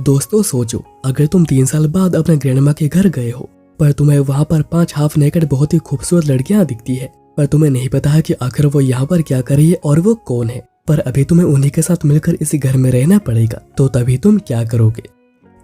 दोस्तों सोचो, अगर तुम 3 साल बाद अपने ग्रैंडमा के घर गए हो, पर तुम्हें वहाँ पर 5 हाफ नेकेड बहुत ही खूबसूरत लड़कियां दिखती है, पर तुम्हें नहीं पता है कि आखिर वो यहाँ पर क्या कर रही है और वो कौन है। पर अभी तुम्हें उन्हीं के साथ मिलकर इसी घर में रहना पड़ेगा, तो तभी तुम क्या करोगे।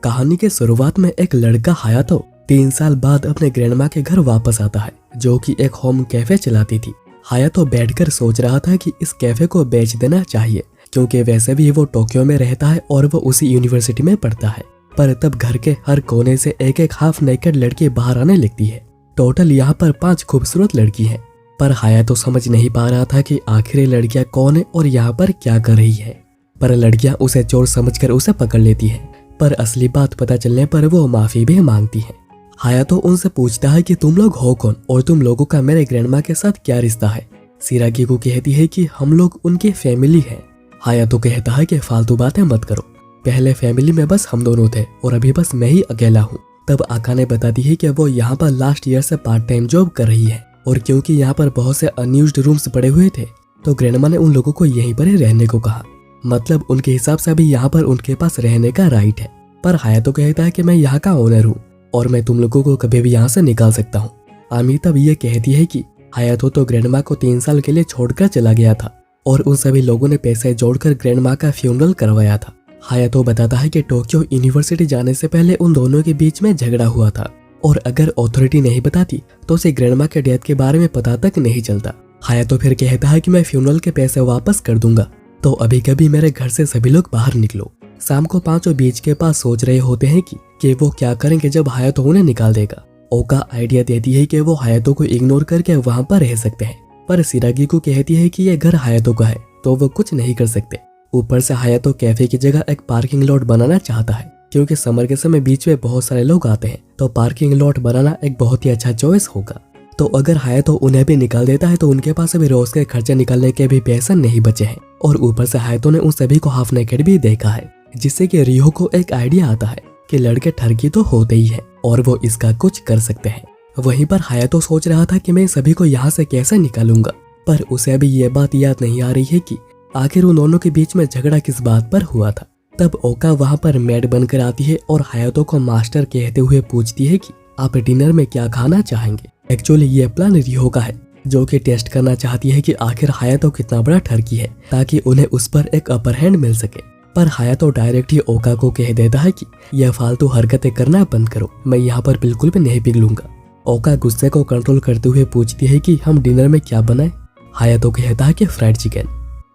कहानी के शुरुआत में एक लड़का हायातो 3 साल बाद अपने ग्रैंडमा के घर वापस आता है, जो कि एक होम कैफे चलाती थी। हायातो बैठकर सोच रहा था कि इस कैफे को बेच देना चाहिए, क्योंकि वैसे भी वो टोक्यो में रहता है और वो उसी यूनिवर्सिटी में पढ़ता है। पर तब घर के हर कोने से एक एक हाफ नेकेड लड़की बाहर आने लगती है। टोटल यहाँ पर 5 खूबसूरत लड़की हैं। पर हायातो समझ नहीं पा रहा था कि आखिर ये लड़कियां कौन है और यहाँ पर क्या कर रही है। पर लड़कियां उसे चोर समझकर उसे पकड़ लेती है, पर असली बात पता चलने पर वो माफी भी मांगती है। हायातो उनसे पूछता है कि तुम लोग हो कौन और तुम लोगों का मेरे ग्रैंडमा के साथ क्या रिश्ता है। सिरागिको कहती है कि हम लोग उनकी फैमिली हैं। हायातो कहता है कि फालतू बातें मत करो, पहले फैमिली में बस हम दोनों थे और अभी बस मैं ही अकेला हूँ। तब आकाने बताती है कि वो यहाँ पर लास्ट ईयर से पार्ट टाइम जॉब कर रही है, और क्योंकि यहाँ पर बहुत से अनयूज्ड रूम्स पड़े हुए थे, तो ग्रैंडमा ने उन लोगों को यहीं पर ही रहने को कहा। मतलब उनके हिसाब से अभी यहाँ पर उनके पास रहने का राइट है। पर हायातो कहता है कि मैं यहाँ का ओनर हूँ और मैं तुम लोगों को कभी भी यहाँ से निकाल सकता हूँ। आमी तब ये कहती है कि हायातो तो ग्रैंडमा को 3 साल के लिए छोड़कर चला गया था और उन सभी लोगों ने पैसे जोड़कर ग्रैंडमा का फ्यूनरल करवाया था। हायातो बताता है कि टोक्यो यूनिवर्सिटी जाने से पहले उन दोनों के बीच में झगड़ा हुआ था, और अगर अथॉरिटी नहीं बताती तो उसे ग्रैंडमा के डेथ के बारे में पता तक नहीं चलता। हायातो फिर कहता है कि मैं फ्यूनरल के पैसे वापस कर दूंगा, तो अभी कभी मेरे घर से सभी लोग बाहर निकलो। शाम को 5 बीच के पास सोच रहे होते हैं कि वो क्या करेंगे जब हायातो उन्हें निकाल देगा। ओका आइडिया देती है कि वो हायातो को इग्नोर करके वहां पर रह सकते हैं, पर सिरागिको कहती है कि ये घर हायातो का है, तो वो कुछ नहीं कर सकते। ऊपर से हायातो कैफे की जगह एक पार्किंग लॉट बनाना चाहता है, क्योंकि समर के समय बीच में बहुत सारे लोग आते हैं, तो पार्किंग लॉट बनाना एक बहुत ही अच्छा चॉइस होगा। तो अगर हायातो उन्हें भी निकाल देता है तो उनके पास अभी रोज के खर्चे निकालने के भी पैसे नहीं बचे हैं, और ऊपर से हायातो ने उन सभी को हाफ नेकेड भी देखा है, जिससे कि रियो को एक आइडिया आता है कि लड़के ठरकी तो होते ही है और वो इसका कुछ कर सकते हैं। वहीं पर हायातो सोच रहा था कि मैं सभी को यहाँ से कैसे निकालूंगा, पर उसे अभी ये बात याद नहीं आ रही है कि आखिर उन दोनों के बीच में झगड़ा किस बात पर हुआ था। तब ओका वहाँ पर मेड बनकर आती है और हायातो को मास्टर कहते हुए पूछती है कि आप डिनर में क्या खाना चाहेंगे। एक्चुअली ये प्लान रियो का है, जो कि टेस्ट करना चाहती है कि आखिर हायातो कितना बड़ा ठरकी है, ताकि उन्हें उस पर एक अपर हैंड मिल सके। पर हायातो डायरेक्ट ही ओका को कह देता है कि यह फालतू हरकतें करना बंद करो, मैं यहाँ पर बिल्कुल भी नहीं पिघलूंगा। ओका गुस्से को कंट्रोल करते हुए पूछती है कि हम डिनर में क्या बनाएं। हायातो कहता है कि फ्राइड चिकन,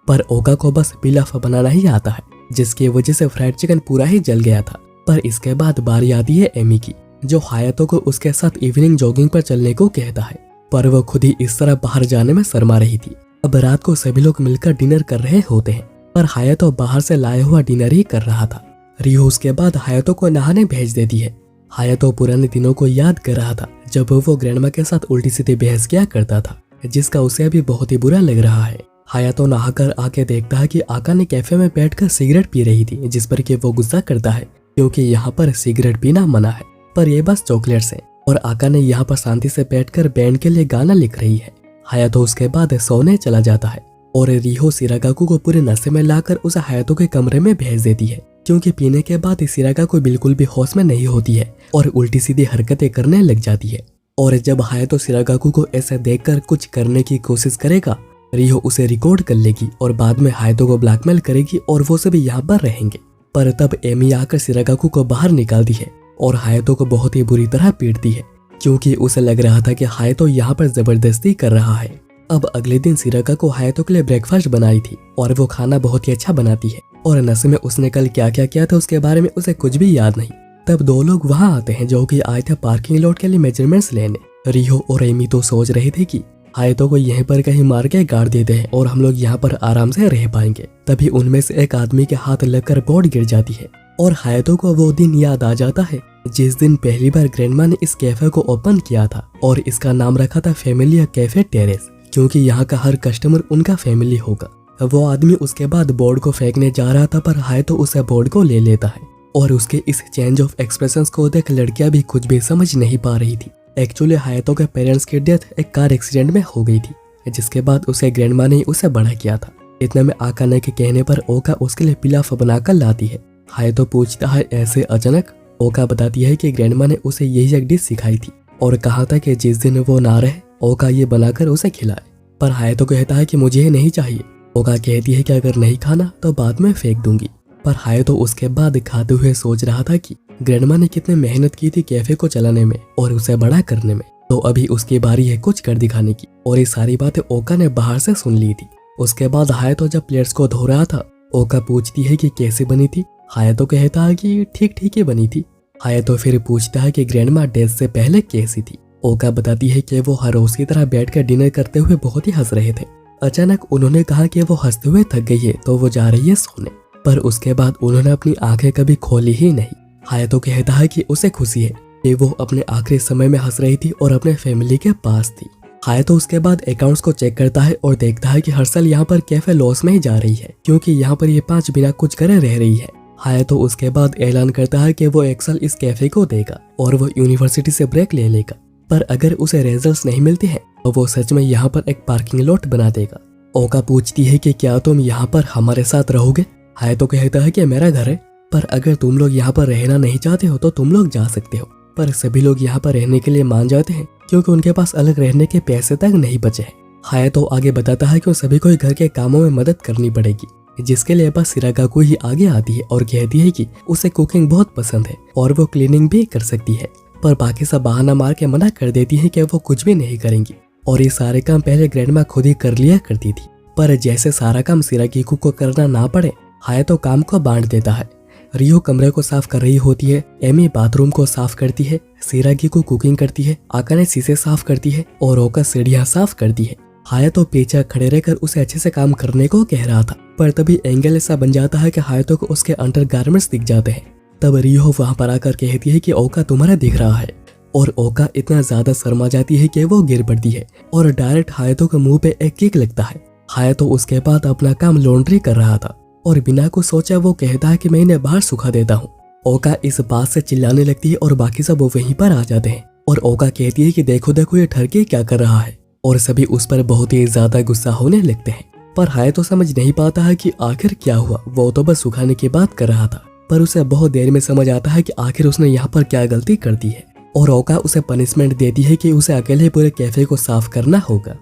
पर ओका को बस पिलाफ बनाना ही आता है, जिसकी वजह से फ्राइड चिकन पूरा ही जल गया था। पर इसके बाद बारी आती है एमी की, जो हायातो को उसके साथ इवनिंग जॉगिंग पर चलने को कहता है, पर वो खुद ही इस तरह बाहर जाने में शर्मा रही थी। अब रात को सभी लोग मिलकर डिनर कर रहे होते हैं, पर हायातो बाहर से लाया हुआ डिनर ही कर रहा था। रियो उसके बाद हायातो को नहाने भेज देती है। हायातो पुराने दिनों को याद कर रहा था जब वो ग्रैंडमा के साथ उल्टी सीधी बहस किया करता था, जिसका उसे अभी बहुत ही बुरा लग रहा है। हायातो नहाकर आके देखता है कि आका ने कैफे में बैठकर सिगरेट पी रही थी, जिस पर कि वो गुस्सा करता है, क्योंकि यहाँ पर सिगरेट पीना मना है, पर ये बस चॉकलेट्स है, और आका ने यहाँ पर शांति से बैठकर बैंड के लिए गाना लिख रही है। हायातो उसके बाद सोने चला जाता है, और रियो सिरागाकू को पूरे नशे में लाकर उसे हायातो के कमरे में भेज देती है, क्योंकि पीने के बाद सिरागाकू बिल्कुल भी होश में नहीं होती है और उल्टी सीधी हरकतें करने लग जाती है। और जब हायातो सिरागाकू को ऐसे देखकर कुछ करने की कोशिश करेगा, रियो उसे रिकॉर्ड कर लेगी और बाद में हायातो को ब्लैकमेल करेगी और वो सभी यहाँ पर रहेंगे। पर तब एमी आकर सिरागाकू को बाहर निकालती है और हायातो को बहुत ही बुरी तरह पीटती है, क्योंकि उसे लग रहा था कि हायातो यहाँ पर जबरदस्ती कर रहा है। अब अगले दिन सिरागाकू हायातो के लिए ब्रेकफास्ट बनाई थी, और वो खाना बहुत ही अच्छा बनाती है, और नशे में उसने कल क्या क्या किया था उसके बारे में उसे कुछ भी याद नहीं। तब 2 लोग वहाँ आते हैं जो कि आए थे पार्किंग लॉट के लिए मेजरमेंट्स लेने। रियो और एमी तो सोच रहे थे कि हायातो को यहीं पर कहीं मार के गाड़ देते हैं और हम लोग यहाँ पर आराम से रह पाएंगे। तभी उनमें से एक आदमी के हाथ लगकर बोर्ड गिर जाती है, और हायातो को वो दिन याद आ जाता है जिस दिन पहली बार ग्रैंडमा ने इस कैफे को ओपन किया था, और इसका नाम रखा था फैमिली कैफे टेरेस, क्योंकि यहाँ का हर कस्टमर उनका फैमिली होगा। वो आदमी उसके बाद बोर्ड को फेंकने जा रहा था, पर हायातो उसे बोर्ड को ले लेता है, और उसके इस चेंज ऑफ एक्सप्रेशंस को देख लड़कियां भी कुछ भी समझ नहीं पा रही थी। एक्चुअली हायातो के पेरेंट्स की डेथ एक कार एक्सीडेंट में हो गई थी, जिसके बाद उसे ग्रैंडमा ने उसे बड़ा किया था। इतने में आकाने के कहने पर ओका उसके लिए पिलाफ बनाकर लाती है, हायातो पूछता है ऐसे अचानक। ओका बताती है कि ग्रैंडमा ने उसे यही एक डिश सिखाई थी और कहा था कि जिस दिन वो ना रहे ओका ये बनाकर उसे खिलाए। पर हायातो कहता है कि मुझे ये नहीं चाहिए। ओका कहती है कि अगर नहीं खाना तो बाद में फेंक दूंगी। पर हायातो उसके बाद खाते हुए सोच रहा था कि ग्रैंडमा ने कितनी मेहनत की थी कैफे को चलाने में और उसे बड़ा करने में, तो अभी उसकी बारी है कुछ कर दिखाने की। और ये सारी बातें ओका ने बाहर से सुन ली थी। उसके बाद हायातो जब प्लेट्स को धो रहा था, ओका पूछती है कि कैसे बनी थी। हायातो कहता है कि ठीक ठीक ही बनी थी। हायातो फिर पूछता है कि ग्रैंडमा डेथ से पहले कैसी थी। ओका बताती है कि वो हर रोज की तरह बैठकर डिनर करते हुए बहुत ही हंस रहे थे। अचानक उन्होंने कहा कि वो हंसते हुए थक गई है तो वो जा रही है सोने। पर उसके बाद उन्होंने अपनी आंखें कभी खोली ही नहीं। हायातो कहता है कि उसे खुशी है कि वो अपने आखिरी समय में हंस रही थी और अपने फैमिली के पास थी। हायातो उसके बाद अकाउंट्स को चेक करता है और देखता है कि हर साल यहाँ पर कैफे लॉस में ही जा रही है क्योंकि यहाँ पर ये 5 बिना कुछ करे रह रही है। हायातो उसके बाद ऐलान करता है कि वो एक साल इस कैफे को देगा और वो यूनिवर्सिटी से ब्रेक ले लेगा। पर अगर उसे रिजल्ट्स नहीं मिलते हैं तो वो सच में यहाँ पर एक पार्किंग लॉट बना देगा। ओका पूछती है कि क्या तुम यहाँ पर हमारे साथ रहोगे। हायातो कहता है कि मेरा घर है, पर अगर तुम लोग यहाँ पर रहना नहीं चाहते हो तो तुम लोग जा सकते हो। पर सभी लोग यहाँ पर रहने के लिए मान जाते हैं क्योंकि उनके पास अलग रहने के पैसे तक नहीं बचे हैं। हायातो आगे बताता है कि सभी को घर के कामों में मदद करनी पड़ेगी, जिसके लिए बस सिरागाकू ही आगे आती है और कहती है कि उसे कुकिंग बहुत पसंद है और वो क्लीनिंग भी कर सकती है। पर बाकी सब बहाना मार के मना कर देती है कि वो कुछ भी नहीं करेंगी और ये सारे काम पहले ग्रैंडमा खुद ही कर लिया करती थी। पर जैसे सारा काम सिरागिकू को करना ना पड़े, हायातो काम को बांट देता है। रियो कमरे को साफ कर रही होती है, एमी बाथरूम को साफ करती है, सिरागिकू कुकिंग करती है, आकाने शीशे साफ करती है और ओका सीढ़ियां साफ करती है। हायातो पीछे खड़े रहकर उसे अच्छे से काम करने को कह रहा था, पर तभी एंगल ऐसा बन जाता है कि हायातो को उसके अंडरगारमेंट्स दिख जाते हैं। तब रियो वहां पर आकर कहती है कि ओका तुम्हारा दिख रहा है और ओका इतना ज्यादा शर्मा जाती है कि वो गिर पड़ती है और डायरेक्ट हायातो के मुंह पे एक किक लगता है। हायातो उसके बाद अपना काम लॉन्ड्री कर रहा था और बिना कुछ सोचा वो कहता है कि मैं इन्हें बाहर सुखा देता हूँ। ओका इस बात से चिल्लाने लगती है और बाकी सब वहीं पर आ जाते हैं और ओका कहती है कि देखो देखो ये ठरके क्या कर रहा है और सभी उस पर बहुत ही ज्यादा गुस्सा होने लगते हैं। पर हायातो समझ नहीं पाता है कि आखिर क्या हुआ। वो तो बस सुखाने की बात कर रहा था, पर उसे बहुत देर में समझ आता है कि आखिर उसने यहाँ पर क्या गलती कर दी है और ओका उसे पनिशमेंट देती है कि उसे अकेले पूरे कैफे को साफ करना होगा।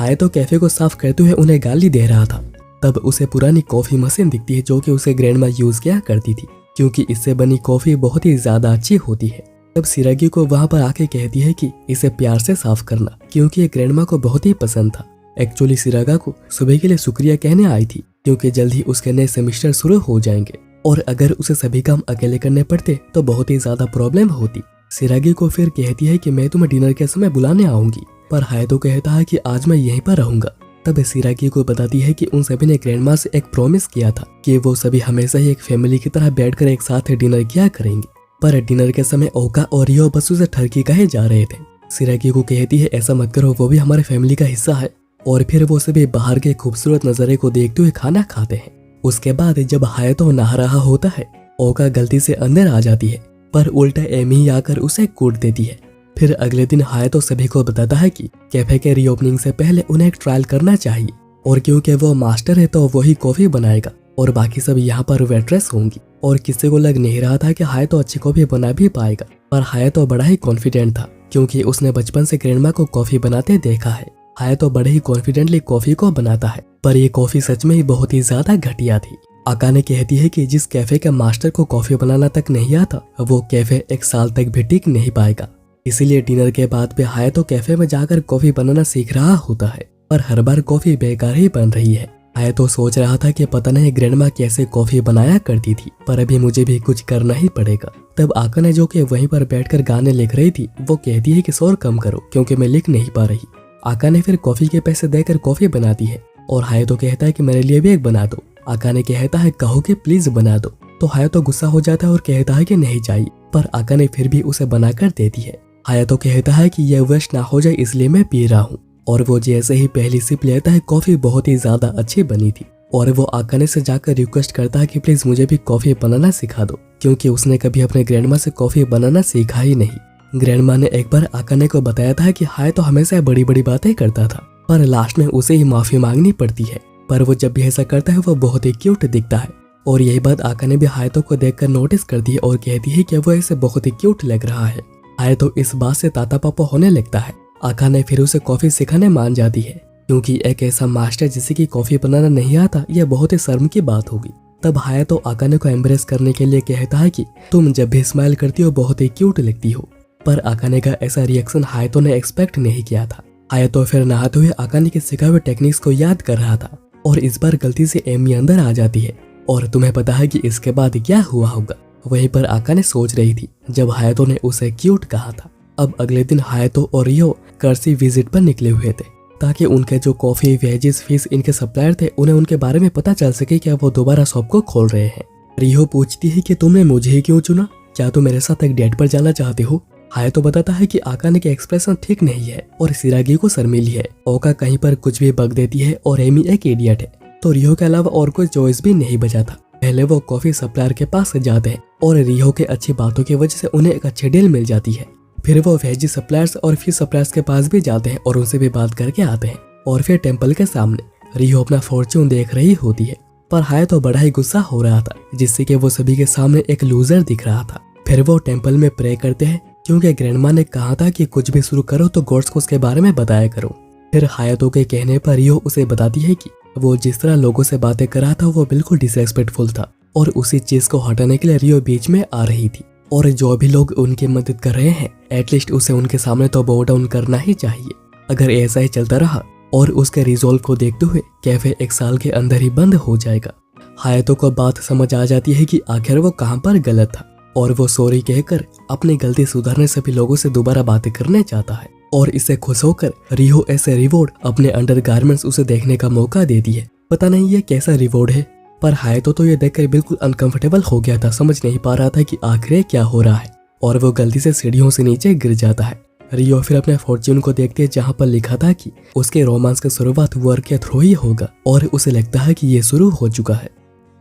हायातो कैफे को साफ करते हुए उन्हें गाली दे रहा था। तब उसे पुरानी कॉफी मशीन दिखती है जो कि उसे ग्रैंडमा यूज किया करती थी क्योंकि इससे बनी कॉफी बहुत ही ज्यादा अच्छी होती है। तब सिरागी को वहां पर आके कहती है कि इसे प्यार से साफ करना क्योंकि ये ग्रैंडमा को बहुत ही पसंद था। एक्चुअली सिरागा को सुबह के लिए शुक्रिया कहने आई थी क्योंकि जल्द ही उसके नए सेमेस्टर शुरू हो जाएंगे और अगर उसे सभी काम अकेले करने पड़ते तो बहुत ही ज्यादा प्रॉब्लम होती। सिरागी को फिर कहती है कि मैं तुम्हें डिनर के समय बुलाने आऊंगी, पर हायातो कहता है कि आज मैं यहीं पर रहूंगा। तब सिरागी को बताती है कि उन सभी ने ग्रैंडमा से एक प्रॉमिस किया था कि वो सभी हमेशा ही एक फैमिली की तरह बैठकर एक साथ डिनर किया करेंगे। पर डिनर के समय ओका और रियो बस उसे ठरकी कहे जा रहे थे। सिरागी को कहती है ऐसा मत करो, वो भी हमारे फैमिली का हिस्सा है। और फिर वो सभी बाहर के खूबसूरत नजारे को देखते हुए खाना खाते हैं। उसके बाद जब हायातो नहा रहा होता है, ओका गलती से अंदर आ जाती है, पर उल्टा एमी आकर उसे कूट देती है। फिर अगले दिन हायातो सभी को बताता है कि कैफे के रीओपनिंग से पहले उन्हें एक ट्रायल करना चाहिए और क्योंकि वो मास्टर है तो वही कॉफी बनाएगा और बाकी सब यहाँ पर वेट्रेस होंगी। और किसी को लग नहीं रहा था कि हायातो अच्छी कॉफी बना भी पाएगा, पर हायातो बड़ा ही कॉन्फिडेंट था क्योंकि उसने बचपन से ग्रैंडमा को कॉफी बनाते देखा है। हायातो बड़े ही कॉन्फिडेंटली कॉफी को बनाता है, पर ये कॉफी सच में ही बहुत ही ज्यादा घटिया थी। आकाने कहती है कि जिस कैफे के मास्टर को कॉफी बनाना तक नहीं आता वो कैफे 1 साल तक भी टिक नहीं पाएगा। इसीलिए डिनर के बाद भी हायातो कैफे में जाकर कॉफी बनाना सीख रहा होता है, पर हर बार कॉफी बेकार ही बन रही है। हायातो सोच रहा था कि पता नहीं ग्रैंडमा कैसे कॉफी बनाया करती थी, पर अभी मुझे भी कुछ करना ही पड़ेगा। तब आकाने जो कि वहीं पर बैठकर गाने लिख रही थी वो कहती है कि शोर कम करो क्योंकि मैं लिख नहीं पा रही। आकाने फिर कॉफी के पैसे देकर कॉफी बनाती है और हायातो कहता है कि मेरे लिए भी एक बना दो। आकाने कहता है कहो कि प्लीज बना दो, तो हायातो गुस्सा हो जाता है और कहता है कि नहीं चाहिए, पर आकाने फिर भी उसे बनाकर देती है। हायातो कहता है कि यह वेस्ट ना हो जाए इसलिए मैं पी रहा हूँ, और वो जैसे ही पहली सिप लेता है कॉफी बहुत ही ज्यादा अच्छी बनी थी और वो आकाने से जाकर रिक्वेस्ट करता है कि प्लीज मुझे भी कॉफी बनाना सिखा दो क्योंकि उसने कभी अपने ग्रैंडमा से कॉफी बनाना सीखा ही नहीं। ग्रैंडमा ने एक बार आकाने को बताया था कि हायातो हमेशा बड़ी बड़ी बातें करता था, पर लास्ट में उसे ही माफी मांगनी पड़ती है, पर वो जब भी ऐसा करता है वो बहुत ही क्यूट दिखता है। और यही बात आकाने भी हायतो को देखकर नोटिस कर दी और कहती है कि वो इसे बहुत ही क्यूट लग रहा है। हायतो इस बात से ताता पापा होने लगता है। आकाने फिर उसे कॉफी सिखाने मान जाती है, क्योंकि एक ऐसा मास्टर जिसे की कॉफी बनाना नहीं आता यह बहुत ही शर्म की बात होगी। तब हायतो आकाने को एम्ब्रेस करने के लिए कहता है कि तुम जब भी स्माइल करती हो बहुत ही क्यूट लगती हो। पर आकाने का ऐसा रिएक्शन हायतो ने एक्सपेक्ट नहीं किया था। हायतो फिर नहाते हुए आकाने के सिखाए हुए टेक्निक्स को याद कर रहा था और इस बार गलती से एमी अंदर आ जाती है। और तुम्हें पता है कि इसके बाद क्या हुआ होगा? वहीं पर आकाने सोच रही थी जब हायतो ने उसे क्यूट कहा था। अब अगले दिन हायतो और रियो कर्सी विजिट पर निकले हुए थे ताकि उनके जो कॉफी, वेजिस, फिश इनके सप्लायर थे उन्हें उनके बारे में पता चल सके कि वो दोबारा शॉप को खोल रहे हैं। रियो पूछती है कि तुमने मुझे ही क्यों चुना? क्या तुम मेरे साथ एक डेट पर जाना चाहते हो? हायतो बताता है कि आकाने के एक्सप्रेशन ठीक नहीं है और सिरागी को शर्मिली है। ओका कहीं पर कुछ भी बक देती है और एमी एक इडियट है। तो रियो के अलावा और कोई चॉइस भी नहीं बचा था। पहले वो कॉफी सप्लायर के पास जाते हैं और रियो के अच्छी बातों की वजह से उन्हें एक अच्छी डील मिल जाती है। फिर वो वेजी सप्लायर्स और फिश सप्लायर्स के पास भी जाते हैं और उनसे भी बात करके आते हैं। और फिर टेम्पल के सामने रियो अपना फॉर्च्यून देख रही होती है, पर हायतो बड़ा ही गुस्सा हो रहा था जिससे कि वो सभी के सामने एक लूजर दिख रहा था। फिर वो टेम्पल में प्रे करते हैं, क्योंकि ग्रैंडमा ने कहा था कि कुछ भी शुरू करो तो गॉड्स को उसके बारे में बताया करो। फिर हायतो के कहने पर रियो उसे बताती है कि वो जिस तरह लोगों से बातें कर रहा था वो बिल्कुल डिसरेस्पेक्टफुल था और उसी चीज को हटाने के लिए रियो बीच में आ रही थी। और जो भी लोग उनकी मदद कर रहे हैं एटलीस्ट उसे उनके सामने तो बो डाउन करना ही चाहिए। अगर ऐसा ही चलता रहा और उसके रिजॉल्व को देखते हुए कैफे 1 साल के अंदर ही बंद हो जाएगा। हायतो को बात समझ आ जाती है कि आखिर वो कहाँ पर गलत था और वो सॉरी कहकर अपनी गलती सुधारने सभी लोगों से दोबारा बातें करने चाहता है। और इससे खुश होकर रियो ऐसे रिवॉर्ड अपने अंडरगारमेंट्स उसे देखने का मौका देती है। पता नहीं ये कैसा रिवॉर्ड है, पर हायतो तो ये देखकर बिल्कुल अनकंफर्टेबल हो गया था, समझ नहीं पा रहा था कि आखिर क्या हो रहा है। और वो गलती से सीढ़ियों से नीचे गिर जाता है। रियो फिर अपने फॉर्च्यून को देखते है जहाँ पर लिखा था कि उसके रोमांस की शुरुआत वर्क के थ्रू ही होगा और उसे लगता है कि ये शुरू हो चुका है।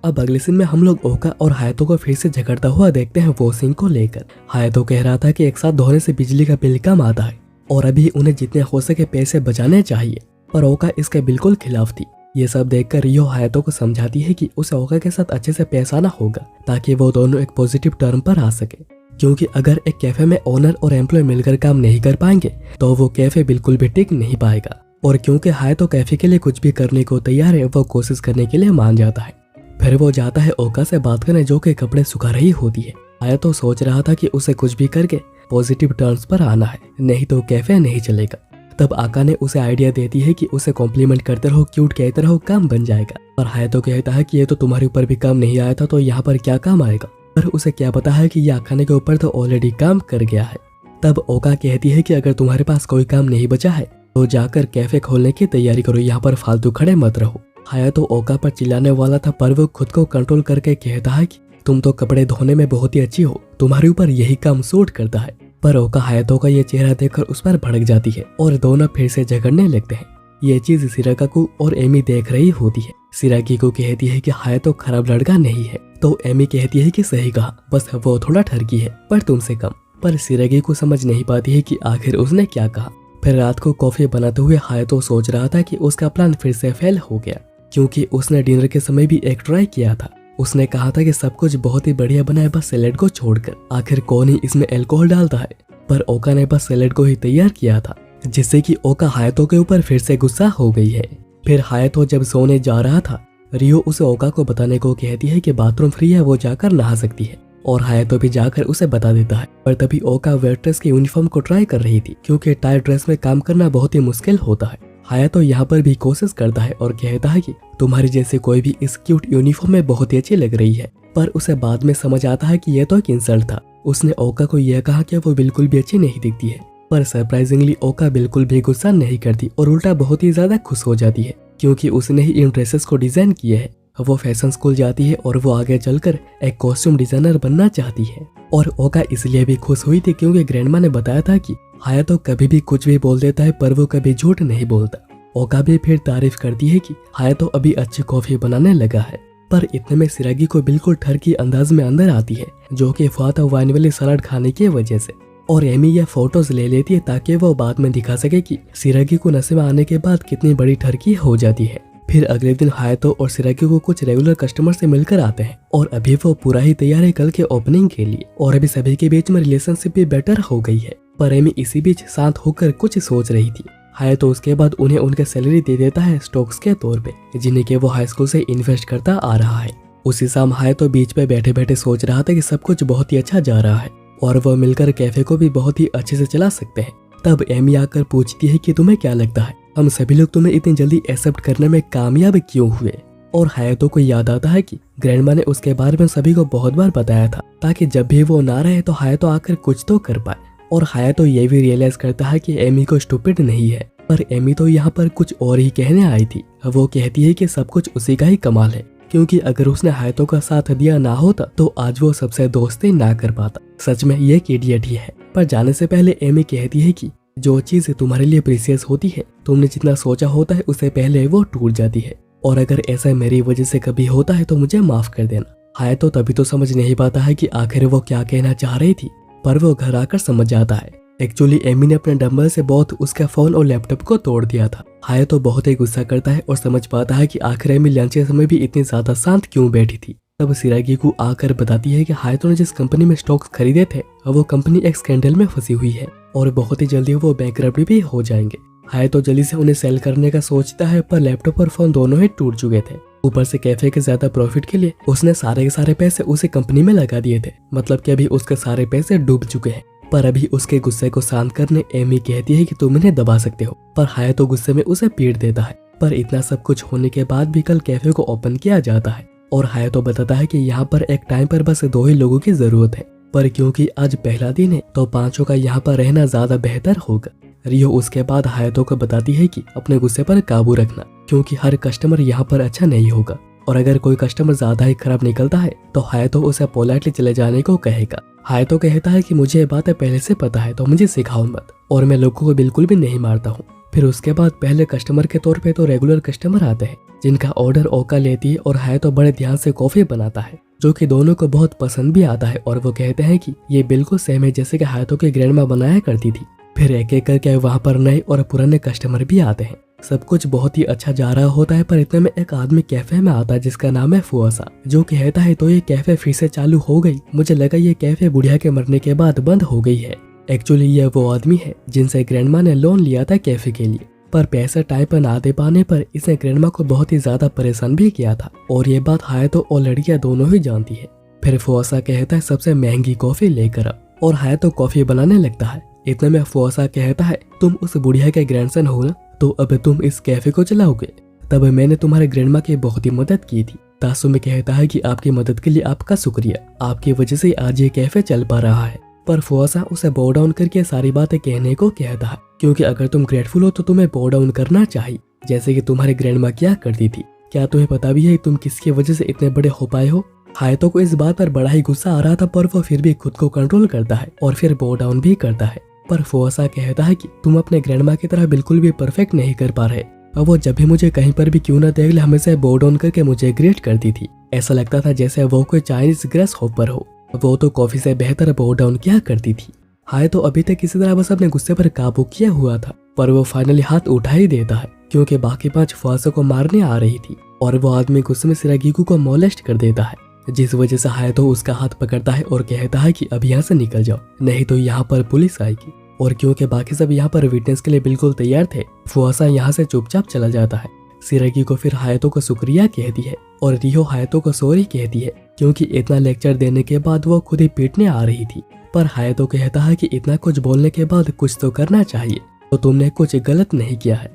अब अगले सीन में हम लोग ओका और हायतो को फिर से झगड़ता हुआ देखते हैं वॉशिंग को लेकर। हायतो कह रहा था कि एक साथ धोने से बिजली का बिल कम आता है और अभी उन्हें जितने हो सके पैसे बचाने चाहिए, पर ओका इसके बिल्कुल खिलाफ थी। ये सब देखकर रियो हायतो को समझाती है कि उसे ओका के साथ अच्छे से पेश आना होगा ताकि वो दोनों एक पॉजिटिव टर्म पर आ सके, क्योंकि अगर एक कैफे में ओनर और एम्प्लॉय मिलकर काम नहीं कर पाएंगे तो वो कैफे बिल्कुल भी टिक नहीं पाएगा। और क्योंकि हायतो कैफे के लिए कुछ भी करने को तैयार है, वो कोशिश करने के लिए मान जाता है। फिर वो जाता है ओका से बात करने जो कि कपड़े सुखा रही होती है। हायतो सोच रहा था कि उसे कुछ भी करके पॉजिटिव टर्म्स पर आना है, नहीं तो कैफे नहीं चलेगा। तब आका ने उसे आइडिया देती है कि उसे कॉम्प्लीमेंट करते रहो, क्यूट कहते रहो, काम बन जाएगा। और हायतो कहता है कि ये तो तुम्हारे ऊपर भी काम नहीं आया था तो यहाँ पर क्या काम आएगा। पर उसे क्या पता है कि ये आकाने के ऊपर तो ऑलरेडी काम कर गया है। तब ओका कहती है कि अगर तुम्हारे पास कोई काम नहीं बचा है तो जाकर कैफे खोलने की तैयारी करो, यहाँ पर फालतू खड़े मत रहो। हायतो ओका पर चिल्लाने वाला था, पर वो खुद को कंट्रोल करके कहता है कि तुम तो कपड़े धोने में बहुत ही अच्छी हो, तुम्हारे ऊपर यही काम सूट करता है। पर ओका हायतो का ये चेहरा देखकर उस पर भड़क जाती है और दोनों फिर से झगड़ने लगते हैं। ये चीज सिराकाकू और एमी देख रही होती है। सिराकी को कहती है कि हायतो खराब लड़का नहीं है, तो एमी कहती है कि सही कहा, बस वो थोड़ा ठरकी है पर तुमसे कम। पर सिरागी को समझ नहीं पाती है कि आखिर उसने क्या कहा। फिर रात को कॉफी बनाते हुए हायतो सोच रहा था कि उसका प्लान फिर से फेल हो गया, क्योंकि उसने डिनर के समय भी एक ट्राई किया था। उसने कहा था कि सब कुछ बहुत ही बढ़िया बना है बस सैलेड को छोड़कर, आखिर कौन ही इसमें अल्कोहल डालता है। पर ओका ने बस सैलेड को ही तैयार किया था, जिससे कि ओका हायतो के ऊपर फिर से गुस्सा हो गई है। फिर हायतो जब सोने जा रहा था, रियो उसे ओका को बताने को कहती है कि बाथरूम फ्री है, वो जाकर नहा सकती है। और हायतो भी जाकर उसे बता देता है। पर तभी ओका वेट्रेस की यूनिफॉर्म को ट्राई कर रही थी, क्योंकि टाइट ड्रेस में काम करना बहुत ही मुश्किल होता है। हायतो यहाँ पर भी कोशिश करता है और कहता है कि तुम्हारी जैसे कोई भी इस क्यूट यूनिफॉर्म में बहुत ही अच्छी लग रही है। पर उसे बाद में समझ आता है कि यह तो एक इंसल्ट था। उसने ओका को यह कहा कि वो बिल्कुल भी अच्छी नहीं दिखती है। पर सरप्राइजिंगली ओका बिल्कुल भी गुस्सा नहीं करती और उल्टा बहुत ही ज्यादा खुश हो जाती है, क्योंकि उसने ही इन ड्रेसेस को डिजाइन किया है। वो फैशन स्कूल जाती है और वो आगे चलकर एक कॉस्ट्यूम डिजाइनर बनना चाहती है। और ओका इसलिए भी खुश हुई थी क्योंकि ग्रैंडमा ने बताया था कि हायतो कभी भी कुछ भी बोल देता है, पर वो कभी झूठ नहीं बोलता। ओका भी फिर तारीफ करती है कि हायतो अभी अच्छी कॉफी बनाने लगा है। पर इतने में सिरागी को बिल्कुल ठरकी अंदाज में अंदर आती है, जो कि फाता वाइन वाली सलाद खाने की वजह से। और एमी यह फोटोज ले लेती है ताकि वो बाद में दिखा सके कि सिरागी को नशे में आने के बाद कितनी बड़ी ठरकी हो जाती है। फिर अगले दिन हायातो और सिरागी को कुछ रेगुलर कस्टमर से मिलकर आते हैं और अभी वो पूरा ही तैयार है कल के ओपनिंग के लिए और अभी सभी के बीच में रिलेशनशिप भी बेटर हो गई है। पर एमी इसी बीच शांत होकर कुछ सोच रही थी। हायातो उसके बाद उन्हें उनका सैलरी दे देता है स्टॉक्स के तौर पे, जिन्हें के वो हाई स्कूल से इन्वेस्ट करता आ रहा है। उसी शाम हायातो बीच पे बैठे बैठे सोच रहा था कि सब कुछ बहुत ही अच्छा जा रहा है और वह मिलकर कैफे को भी बहुत ही अच्छे से चला सकते हैं। तब एमी आकर पूछती है कि तुम्हें क्या लगता है, हम सभी लोग तुम्हें इतनी जल्दी एक्सेप्ट करने में कामयाब क्यों हुए। और हायातो को याद आता है कि ग्रैंडमा ने उसके बारे में सभी को बहुत बार बताया था ताकि जब भी वो ना रहे तो हायातो आकर कुछ तो कर पाए। और हायातो ये भी रियलाइज करता है कि एमी को स्टूपिड नहीं है, पर एमी तो यहाँ पर कुछ और ही कहने आई थी। वो कहती है कि सब कुछ उसी का ही कमाल है, क्योंकि अगर उसने हायातो का साथ दिया ना होता तो आज वो सबसे दोस्ती ना कर पाता। सच में ये एक इडियट ही है। पर जाने से पहले एमी कहती है कि जो चीज तुम्हारे लिए प्रीसियस होती है, तुमने जितना सोचा होता है उससे पहले वो टूट जाती है, और अगर ऐसा मेरी वजह से कभी होता है तो मुझे माफ कर देना। हायातो तभी तो समझ नहीं पाता है कि आखिर वो क्या कहना चाह रही थी, पर वो घर आकर समझ जाता है। एक्चुअली एमी ने अपने डंबल से बहुत उसका फोन और लैपटॉप को तोड़ दिया था। हायातो बहुत ही गुस्सा करता है और समझ पाता है कि आखिर एमी लंच के समय भी इतनी ज्यादा शांत क्यों बैठी थी। तब सिरागी को आकर बताती है कि हायातो ने जिस कंपनी में स्टॉक्स खरीदे थे वो कंपनी एक स्कैंडल में फंसी हुई है और बहुत ही जल्दी वो बैंकरप्ट भी हो जाएंगे। हायातो जल्दी से उन्हें सेल करने का सोचता है, पर लैपटॉप और फोन दोनों ही टूट चुके थे। ऊपर से कैफे के ज्यादा प्रॉफिट के लिए उसने सारे के सारे पैसे उसी कंपनी में लगा दिए थे, मतलब कि अभी उसके सारे पैसे डूब चुके हैं। पर अभी उसके गुस्से को शांत करने एमी कहती है कि तुम इन्हें दबा सकते हो, पर हायातो गुस्से में उसे पीट देता है। पर इतना सब कुछ होने के बाद भी कल कैफे को ओपन किया जाता है और हायातो बताता है कि यहाँ पर एक टाइम पर बस 2 ही लोगों की जरूरत है, पर क्योंकि आज पहला दिन है तो 5 का यहाँ पर रहना ज्यादा बेहतर होगा। रियो उसके बाद हायातो को बताती है कि अपने गुस्से पर काबू रखना, क्योंकि हर कस्टमर यहाँ पर अच्छा नहीं होगा और अगर कोई कस्टमर ज्यादा ही खराब निकलता है तो हायातो उसे पोलाइटली चले जाने को कहेगा। हायातो कहता है कि मुझे ये बातें पहले से पता है तो मुझे सिखाओ मत, और मैं लोगों को बिल्कुल भी नहीं मारता हूँ। फिर उसके बाद पहले कस्टमर के तौर पे तो रेगुलर कस्टमर आते हैं जिनका ऑर्डर ओका लेती है और हायातो बड़े ध्यान से कॉफी बनाता है, जो कि दोनों को बहुत पसंद भी आता है और वो कहते हैं कि ये बिल्कुल सेम है जैसे कि हायातो की ग्रैंडमा बनाया करती थी। फिर एक एक करके वहाँ पर नए और पुराने कस्टमर भी आते हैं। सब कुछ बहुत ही अच्छा जा रहा होता है, पर इतने में एक आदमी कैफे में आता है जिसका नाम है फुआसा, जो कहता है तो ये कैफे फिर से चालू हो गई, मुझे लगा ये कैफे बुढ़िया के मरने के बाद बंद हो गई है। एक्चुअली ये वो आदमी है जिनसे ग्रैंडमा ने लोन लिया था कैफे के लिए, पर पैसा टाइम पर ना दे पाने पर इसने ग्रैंडमा को बहुत ही ज्यादा परेशान भी किया था और ये बात हायातो और लड़कियां दोनों ही जानती है। फिर फुआसा कहता है सबसे महंगी कॉफी लेकर आ, और हायातो कॉफी बनाने लगता है। इतने में फुआसा कहता है तुम उस बुढ़िया के ग्रैंडसन हो ना, तो अब तुम इस कैफे को चलाओगे। तब मैंने तुम्हारे ग्रैंडमा की बहुत ही मदद की थी। तासुमी कहता है कि आपकी मदद के लिए आपका शुक्रिया, आपकी वजह से आज ये कैफे चल पा रहा है। पर फुआसा उसे बो डाउन करके सारी बातें कहने को कहता है, क्योंकि अगर तुम ग्रेटफुल हो तो तुम्हें बो डाउन करना चाहिए, जैसे कि तुम्हारी ग्रैंडमा क्या करती थी। क्या तुम्हें पता भी है तुम किसकी वजह से इतने बड़े हो पाए हो। हायातो को इस बात पर बड़ा ही गुस्सा आ रहा था, पर वो फिर भी खुद को कंट्रोल करता है और फिर बो डाउन भी करता है। पर फुआसा कहता है कि तुम अपने ग्रैंडमा की तरह बिल्कुल भी परफेक्ट नहीं कर पा रहे, और वो जब भी मुझे कहीं पर भी क्यों ना देख ले हमेशा बो डाउन करके मुझे ग्रेट करती थी। ऐसा लगता था जैसे वो कोई चाइनीज ग्रेस हॉपर हो, वो तो कॉफी से बेहतर बो डाउन किया करती थी। हायातो अभी तक किसी तरह बस अपने गुस्से पर काबू किया हुआ था, पर वो फाइनली हाथ उठा ही देता है, क्योंकि बाकी 5 फुआसा को मारने आ रही थी और वो आदमी गुस्से में सिरागीकू को मोलेस्ट कर देता है, जिस वजह से हायातो उसका हाथ पकड़ता है और कहता है कि अब यहाँ से निकल जाओ, नहीं तो यहाँ पर पुलिस आएगी। और क्योंकि बाकी सब यहाँ पर विटनेस के लिए बिल्कुल तैयार थे, फुआसा यहाँ से चुपचाप चला जाता है। सिरागी को फिर हायातो को शुक्रिया कहती है और रियो हायातो को सॉरी कहती है, क्योंकि इतना लेक्चर देने के बाद वो खुद ही पीटने आ रही थी। पर हायातो कहता है कि इतना कुछ बोलने के बाद कुछ तो करना चाहिए, तो तुमने कुछ गलत नहीं किया है।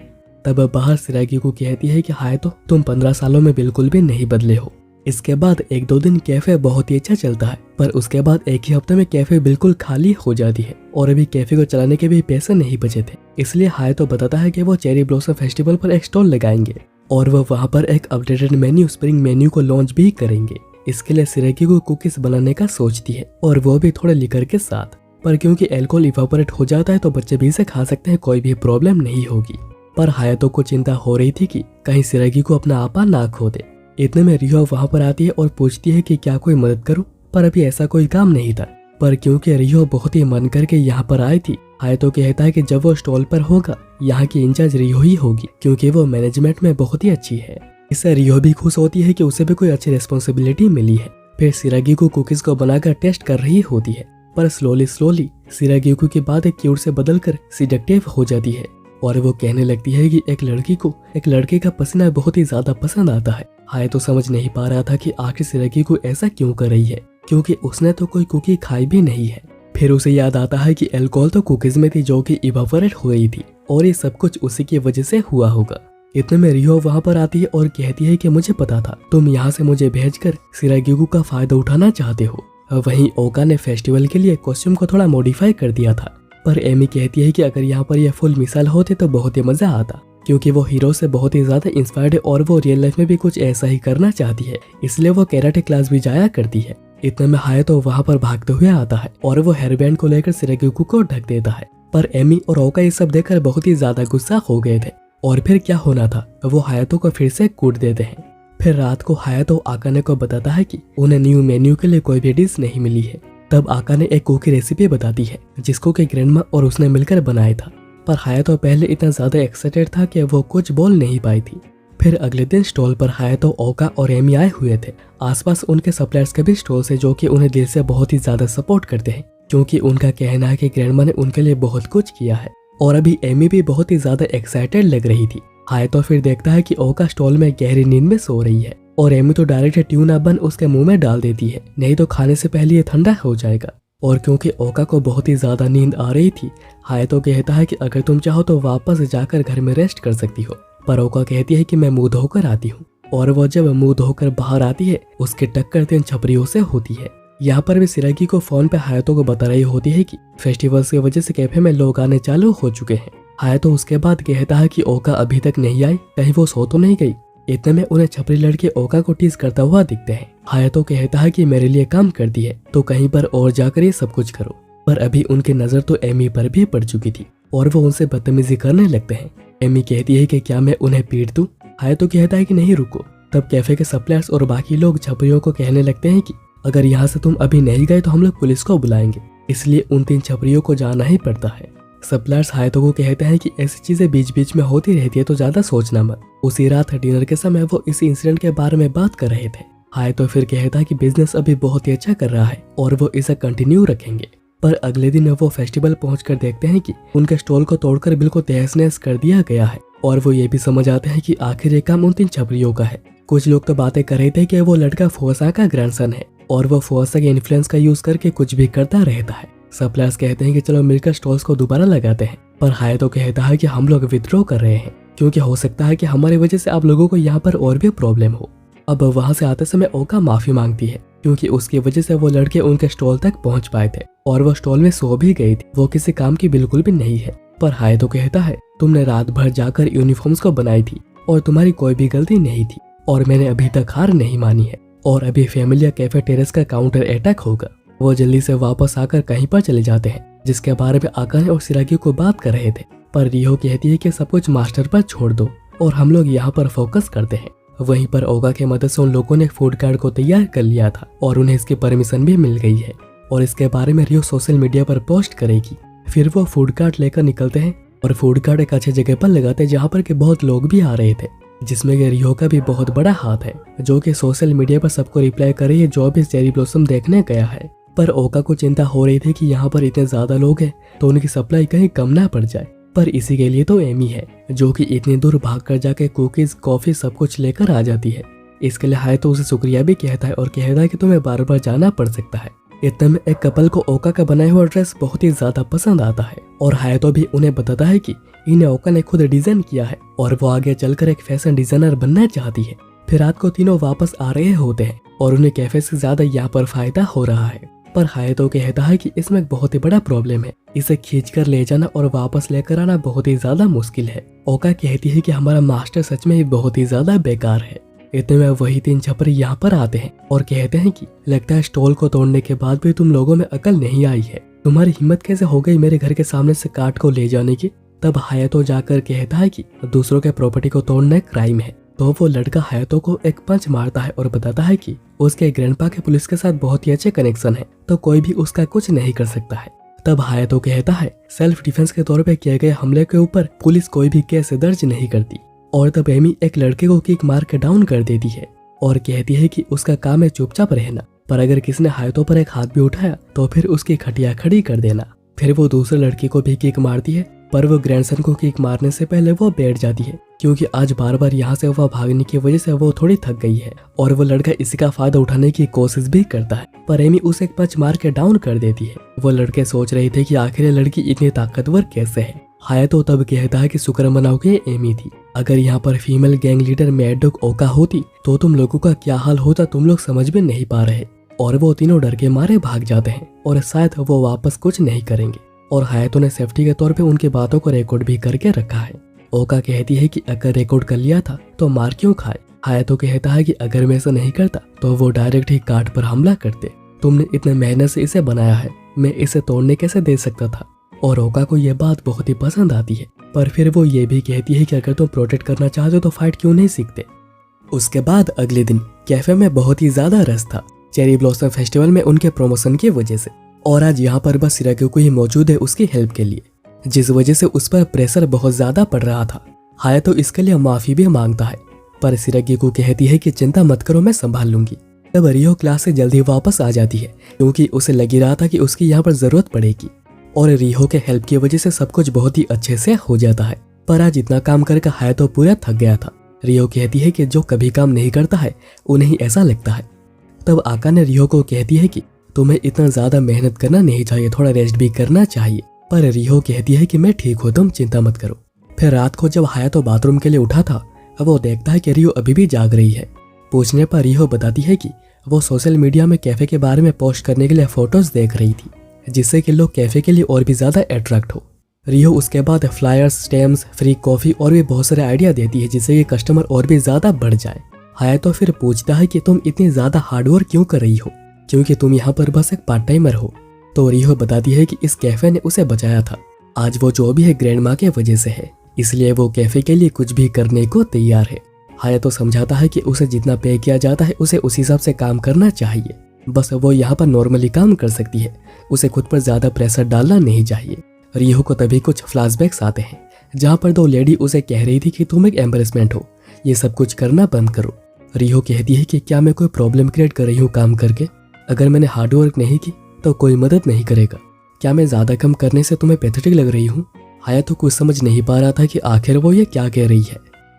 तब बाहर सिरागी को कहती है कि हायातो तुम 15 सालों में बिल्कुल भी नहीं बदले हो। इसके बाद 1-2 दिन कैफे बहुत ही अच्छा चलता है, पर उसके बाद एक ही हफ्ते में कैफे बिल्कुल खाली हो जाती है और अभी कैफे को चलाने के भी पैसे नहीं बचे थे। इसलिए हायातो बताता है कि वो चेरी ब्लॉसम फेस्टिवल पर एक स्टॉल लगाएंगे और वो वहाँ पर एक अपडेटेड मेन्यू स्प्रिंग मेन्यू को लॉन्च भी करेंगे। इसके लिए सिरागी को कुकीज बनाने का सोचती है और वो भी थोड़े लिकर के साथ, पर क्योंकि अल्कोहल इवापोरेट हो जाता है तो बच्चे भी इसे खा सकते हैं, कोई भी प्रॉब्लम नहीं होगी। पर हायातो को चिंता हो रही थी कि कहीं सिरागी को अपना आपा ना खो दे। इतने में रियो वहाँ पर आती है और पूछती है कि क्या कोई मदद करूं, पर अभी ऐसा कोई काम नहीं था। पर क्योंकि रियो बहुत ही मन करके यहाँ पर आई थी, हायतो कहता है कि जब वो स्टॉल पर होगा यहाँ की इंचार्ज रियो ही होगी, क्योंकि वो मैनेजमेंट में बहुत ही अच्छी है। इससे रियो भी खुश होती है कि उसे भी कोई अच्छी रिस्पॉन्सिबिलिटी मिली है। फिर सिरागिको कुकीज को बनाकर टेस्ट कर रही होती है, पर स्लोली सिरागिको की बात क्यूट से बदलकर सिडक्टिव हो जाती है और वो कहने लगती है कि एक लड़की को एक लड़के का पसीना बहुत ही ज्यादा पसंद आता है। हायतो समझ नहीं पा रहा था कि आखिर सिरागिको ऐसा क्यों कर रही है, क्योंकि उसने तो कोई कुकी खाई भी नहीं है। फिर उसे याद आता है कि अल्कोहल तो कुकीज में थी जो कि इवापोरेट हो गई थी और ये सब कुछ उसी की वजह से हुआ होगा। इतने में रियो वहाँ पर आती है और कहती है कि मुझे पता था तुम यहाँ से मुझे भेजकर सिरागिको का फायदा उठाना चाहते हो। वहीं ओका ने फेस्टिवल के लिए कॉस्ट्यूम को थोड़ा मॉडिफाई कर दिया था, पर एमी कहती है कि अगर यहाँ पर यह फुल मिसाल होते तो बहुत ही मजा आता, क्योंकि वो हीरो से बहुत ही ज्यादा इंस्पायर्ड है और वो रियल लाइफ में भी कुछ ऐसा ही करना चाहती है, इसलिए वो कैराटे क्लास भी जाया करती है। इतने में हायतो वहाँ पर भागते हुए आता है और वो हेयरबैंड को लेकर सिरागिको को ढक देता है, पर एमी और ओका ये सब देखकर बहुत ही ज्यादा गुस्सा हो गए थे और फिर क्या होना था, वो हायतो को फिर से कूट देते हैं। फिर रात को हायतो आकाने को बताता है कि उन्हें न्यू मेन्यू के लिए कोई भी डिश नहीं मिली है। तब आकाने एक कुकी रेसिपी बताती है जिसको कि ग्रैंडमा और उसने मिलकर बनाया था, पर हायतो पहले इतना ज्यादा एक्साइटेड था कि वो कुछ बोल नहीं पाई थी। फिर अगले दिन स्टॉल पर हायतो, ओका और एमी आए हुए थे। आसपास उनके सप्लायर्स के भी स्टॉल्स है जो कि उन्हें दिल से बहुत ही ज्यादा सपोर्ट करते हैं, क्योंकि उनका कहना है कि ग्रैंडमा ने उनके लिए बहुत कुछ किया है। और अभी एमी भी बहुत ही ज्यादा एक्साइटेड लग रही थी। हायतो फिर देखता है कि ओका स्टॉल में गहरी नींद में सो रही है और एमी तो डायरेक्ट ट्यूना बन उसके मुंह में डाल देती है, नहीं तो खाने से पहले ये ठंडा हो जाएगा। और क्योंकि ओका को बहुत ही ज्यादा नींद आ रही थी, हायतो कहता है कि अगर तुम चाहो तो वापस जाकर घर में रेस्ट कर सकती हो, पर ओका कहती है कि मैं मुंह धोकर आती हूँ। और वो जब मुंह धोकर बाहर आती है उसकी टक्कर 3 छपरियों से होती है। यहाँ पर भी सिरागी को फोन पे हायतो को बता रही होती है कि फेस्टिवल्स की वजह से कैफे में लोग आने चालू हो चुके हैं। हायतो उसके बाद कहता है कि ओका अभी तक नहीं आई, कहीं वो सो तो नहीं गई। इतने में उन्हें छपरी लड़के ओका को टीज करता हुआ दिखते हैं। हायतो कहता है कि मेरे लिए काम कर दी है तो कहीं पर और जाकर ये सब कुछ करो, पर अभी उनकी नजर तो एमी पर भी पड़ चुकी थी और वो उनसे बदतमीजी करने लगते हैं। एमी कहती है कि क्या मैं उन्हें पीट दूं? हायतो कहता है कि नहीं रुको। तब कैफे के सप्लायर्स और बाकी लोग छपरियों को कहने लगते हैं कि अगर यहाँ से तुम अभी नहीं गए तो हम लोग पुलिस को बुलाएंगे, इसलिए उन 3 छपरियों को जाना ही पड़ता है। सप्लायर्स हायतो को कहते हैं कि ऐसी चीजें बीच बीच में होती रहती है तो ज्यादा सोचना मत। उसी रात डिनर के समय वो इस इंसिडेंट के बारे में बात कर रहे थे। हायतो फिर कहता है कि बिजनेस अभी बहुत ही अच्छा कर रहा है और वो इसे कंटिन्यू रखेंगे। पर अगले दिन वो फेस्टिवल पहुंचकर देखते हैं कि उनके स्टॉल को तोड़कर बिल्कुल तहस नहस कर दिया गया है और वो ये भी समझ आते हैं कि आखिर ये काम उन 3 छपरियों का है। कुछ लोग तो बातें कर रहे थे कि वो लड़का फोसा का ग्रैंडसन है और वो फोसा के इन्फ्लुएंस का यूज करके कुछ भी करता रहता है। सप्लायर्स कहते हैं कि चलो मिलकर स्टॉल्स को दोबारा लगाते हैं, पर हायतो कहता है कि हम लोग विथड्रॉ कर रहे हैं क्योंकि हो सकता है कि हमारी वजह से आप लोगों को यहाँ पर और भी प्रॉब्लम हो। अब वहाँ से आते समय ओका माफी मांगती है क्योंकि उसकी वजह से वो लड़के उनके स्टॉल तक पहुँच पाए थे और वो स्टॉल में सो भी गई थी। वो किसी काम की बिल्कुल भी नहीं है। पर हायतो कहता है तुमने रात भर जाकर यूनिफॉर्म्स को बनाई थी और तुम्हारी कोई भी गलती नहीं थी और मैंने अभी तक हार नहीं मानी है और अभी फैमिलिया कैफे टेरेस का काउंटर अटैक होगा। वो जल्दी से वापस आकर कहीं पर चले जाते हैं जिसके बारे में आकाने और सिरागी को बात कर रहे थे, पर रियो कहती है कि सब कुछ मास्टर पर छोड़ दो और हम लोग यहाँ पर फोकस करते हैं। वहीं पर ओगा के मदद से उन लोगों ने फूड कार्ड को तैयार कर लिया था और उन्हें इसकी परमिशन भी मिल गई है और इसके बारे में रियो सोशल मीडिया पर पोस्ट करेगी। फिर वो फूड कार्ड लेकर निकलते हैं और फूड कार्ड एक अच्छे जगह पर लगाते हैं जहाँ पर के बहुत लोग भी आ रहे थे, जिसमें कि रियो का भी बहुत बड़ा हाथ है जो कि सोशल मीडिया पर सबको रिप्लाई कर रही है जो भी चेरी ब्लॉसम देखने गया है। पर ओका को चिंता हो रही थी कि यहाँ पर इतने ज्यादा लोग हैं तो उनकी सप्लाई कहीं कम ना पड़ जाए, पर इसी के लिए तो एमी है जो कि इतनी दूर भागकर जाके कुकीज कॉफी सब कुछ लेकर आ जाती है। इसके लिए हायतो उसे शुक्रिया भी कहता है और कहता है कि तुम्हें बार बार जाना पड़ सकता है। इतने में एक कपल को ओका का बनाया हुआ ड्रेस बहुत ही ज्यादा पसंद आता है और हायतो भी उन्हें बताता है कि इन्हें ओका ने खुद डिजाइन किया है और वो आगे चलकर एक फैशन डिजाइनर बनना चाहती है। फिर रात को तीनों वापस आ रहे होते हैं और उन्हें कैफे से ज्यादा यहाँ पर फायदा हो रहा है, पर हायतो कहता है कि इसमें एक बहुत ही बड़ा प्रॉब्लम है, इसे खींचकर ले जाना और वापस लेकर आना बहुत ही ज्यादा मुश्किल है। ओका कहती है कि हमारा मास्टर सच में ही बहुत ही ज्यादा बेकार है। इतने में वही 3 छपरी यहाँ पर आते हैं और कहते हैं कि लगता है स्टॉल को तोड़ने के बाद भी तुम लोगों में अकल नहीं आई है, तुम्हारी हिम्मत कैसे हो गई मेरे घर के सामने से काट को ले जाने की। तब हायतो जाकर कहता है कि दूसरों के प्रॉपर्टी को तोड़ना क्राइम है तो वो लड़का हायातो को एक पंच मारता है और बताता है कि उसके ग्रैंडपा के पुलिस के साथ बहुत ही अच्छे कनेक्शन है, तो कोई भी उसका कुछ नहीं कर सकता है। तब हायातो कहता है सेल्फ डिफेंस के तौर पे किए गए हमले के ऊपर पुलिस कोई भी केस दर्ज नहीं करती। और तब एमी एक लड़के को किक मार के डाउन कर देती है और कहती है कि उसका काम है चुपचाप रहना, पर अगर किसी ने हायातो पर एक हाथ भी उठाया तो फिर उसकी खटिया खड़ी कर देना। फिर वो दूसरे लड़के को भी किक मारती है, पर वो ग्रैंडसन को किक मारने से पहले वो बैठ जाती है क्योंकि आज बार बार यहाँ से वह भागने की वजह से वो थोड़ी थक गई है। और वो लड़का इसी का फायदा उठाने की कोशिश भी करता है, पर एमी उसे एक पंच मार के डाउन कर देती है। वो लड़के सोच रहे थे कि आखिर ये लड़की इतनी ताकतवर कैसे है। हायातो तब कहता है कि शुक्र मनाओ कि एमी थी, अगर यहाँ पर female gang leader mad dog ओका होती तो तुम लोगों का क्या हाल होता तुम लोग समझ में नहीं पा रहे। और वो तीनों डर के मारे भाग जाते हैं और शायद वो वापस कुछ नहीं करेंगे। और हायातो ने सेफ्टी के तौर पे उनकी बातों को रिकॉर्ड भी करके रखा है। ओका कहती है कि अगर रिकॉर्ड कर लिया था तो मार क्यों खाए। हायातो कहता है कि अगर मैं ऐसा नहीं करता तो वो डायरेक्ट ही कार्ड पर हमला करते। तुमने इतने मेहनत से इसे बनाया है, मैं इसे तोड़ने कैसे दे सकता था। और ओका को यह बात बहुत ही पसंद आती है, पर फिर वो ये भी कहती है कि अगर तुम प्रोटेक्ट करना चाहते हो तो फाइट क्यों नहीं सीखते। उसके बाद अगले दिन कैफे में बहुत ही ज्यादा रश था चेरी ब्लॉसम फेस्टिवल में उनके प्रमोशन की वजह से। और आज यहाँ पर बस सिराग्यू ही मौजूद है उसकी हेल्प के लिए, जिस वजह से उस पर प्रेशर बहुत ज्यादा पड़ रहा था। हायातो इसके लिए माफी भी मांगता है, पर सिराग्यू कहती है कि चिंता मत करो, मैं संभाल लूंगी। तब रियो क्लास से जल्दी वापस आ जाती है क्योंकि उसे लगी रहा था कि उसकी यहाँ पर जरूरत पड़ेगी। और रियो के हेल्प की वजह से सब कुछ बहुत ही अच्छे से हो जाता है। पर आज इतना काम करके हायातो पूरा थक गया था। रियो कहती है कि जो कभी काम नहीं करता है उन्हें ही ऐसा लगता है। तब आका ने रियो को कहती है कि तुम्हें इतना ज्यादा मेहनत करना नहीं चाहिए, थोड़ा रेस्ट भी करना चाहिए। पर रियो कहती है कि मैं ठीक हूँ, तुम चिंता मत करो। फिर रात को जब हायातो बाथरूम के लिए उठा था वो देखता है कि रियो अभी भी जाग रही है। पूछने पर रियो बताती है कि वो सोशल मीडिया में कैफे के बारे में पोस्ट करने के लिए फोटोज देख रही थी, जिससे कि लोग कैफे के लिए और भी ज्यादा अट्रैक्ट हो। रियो उसके बाद फ्लायर्स, स्टैम्प्स, फ्री कॉफी और भी बहुत सारे आइडिया देती है जिससे कि कस्टमर और भी ज्यादा बढ़ जाए। हायातो फिर पूछता है कि तुम इतनी ज्यादा हार्डवर्क क्यों कर रही हो, क्योंकि तुम यहाँ पर बस एक पार्ट टाइमर हो। तो रियो बताती है कि इस कैफे ने उसे बचाया था, आज वो जो भी है ग्रैंडमा के वजह से है, इसलिए वो कैफे के लिए कुछ भी करने को तैयार है। हायातो समझाता है कि उसे जितना पे किया जाता है उसे उस हिसाब से काम करना चाहिए, बस वो यहाँ पर नॉर्मली काम कर सकती है, उसे खुद पर ज्यादा प्रेशर डालना नहीं चाहिए। रियो को तभी कुछ फ्लैशबैक्स आते हैं जहाँ पर दो लेडी उसे कह रही थी कि तुम एक एम्बेरसमेंट हो, ये सब कुछ करना बंद करो। रियो कहती है कि क्या मैं कोई प्रॉब्लम क्रिएट कर रही हूँ काम करके, अगर मैंने हार्डवर्क नहीं की तो कोई मदद नहीं करेगा, क्या मैं ज्यादा कम करने से तुम्हें पैथेटिक लग रही हूँ। हायातो कुछ समझ नहीं पा रहा था कि आखिर वो ये क्या कह रही है,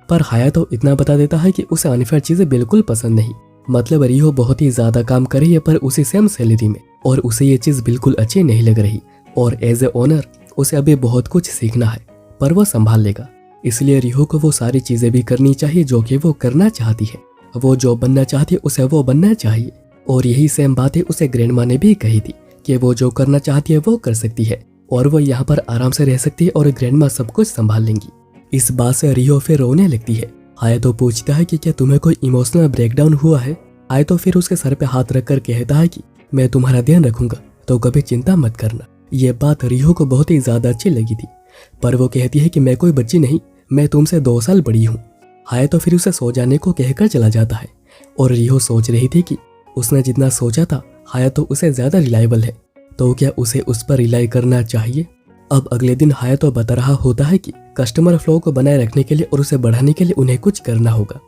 पर हायातो इतना बता देता है कि उसे अनफेयर चीजें बिल्कुल पसंद नहीं। मतलब रियो बहुत ही ज्यादा काम कर रही है पर उसी सेम सैलरी में, और उसे ये चीज बिल्कुल अच्छी नहीं लग रही। और एज ए ओनर उसे अभी बहुत कुछ सीखना है, पर वो संभाल लेगा। इसलिए रियो को वो सारी चीजें भी करनी चाहिए जो कि वो करना चाहती है। वो जो बनना चाहती है उसे वो बनना चाहिए। और यही सेम बातें उसे ग्रैंडमा ने भी कही थी कि वो जो करना चाहती है वो कर सकती है और वो यहाँ पर आराम से रह सकती है और ग्रैंडमा सब कुछ संभाल लेंगी। इस बात से रियो फिर रोने लगती है। हायातो पूछता है कि क्या तुम्हें कोई इमोशनल ब्रेकडाउन हुआ है। हायातो फिर उसके सर पे हाथ रखकर कहता है कि मैं तुम्हारा ध्यान रखूंगा, तो कभी चिंता मत करना। ये बात रियो को बहुत ही ज्यादा अच्छी लगी थी, पर वो कहती है कि मैं कोई बच्ची नहीं, मैं तुमसे 2 साल बड़ी हूँ। हायातो फिर उसे सो जाने को कहकर चला जाता है और रियो सोच रही थी कि उसने जितना सोचा था हायातो उसे ज्यादा रिलायबल है, तो क्या उसे उस पर रिलाई करना चाहिए। अब अगले दिन हायातो बता रहा होता है कि कस्टमर फ्लो को बनाए रखने के लिए और उसे बढ़ाने के लिए उन्हें कुछ करना होगा।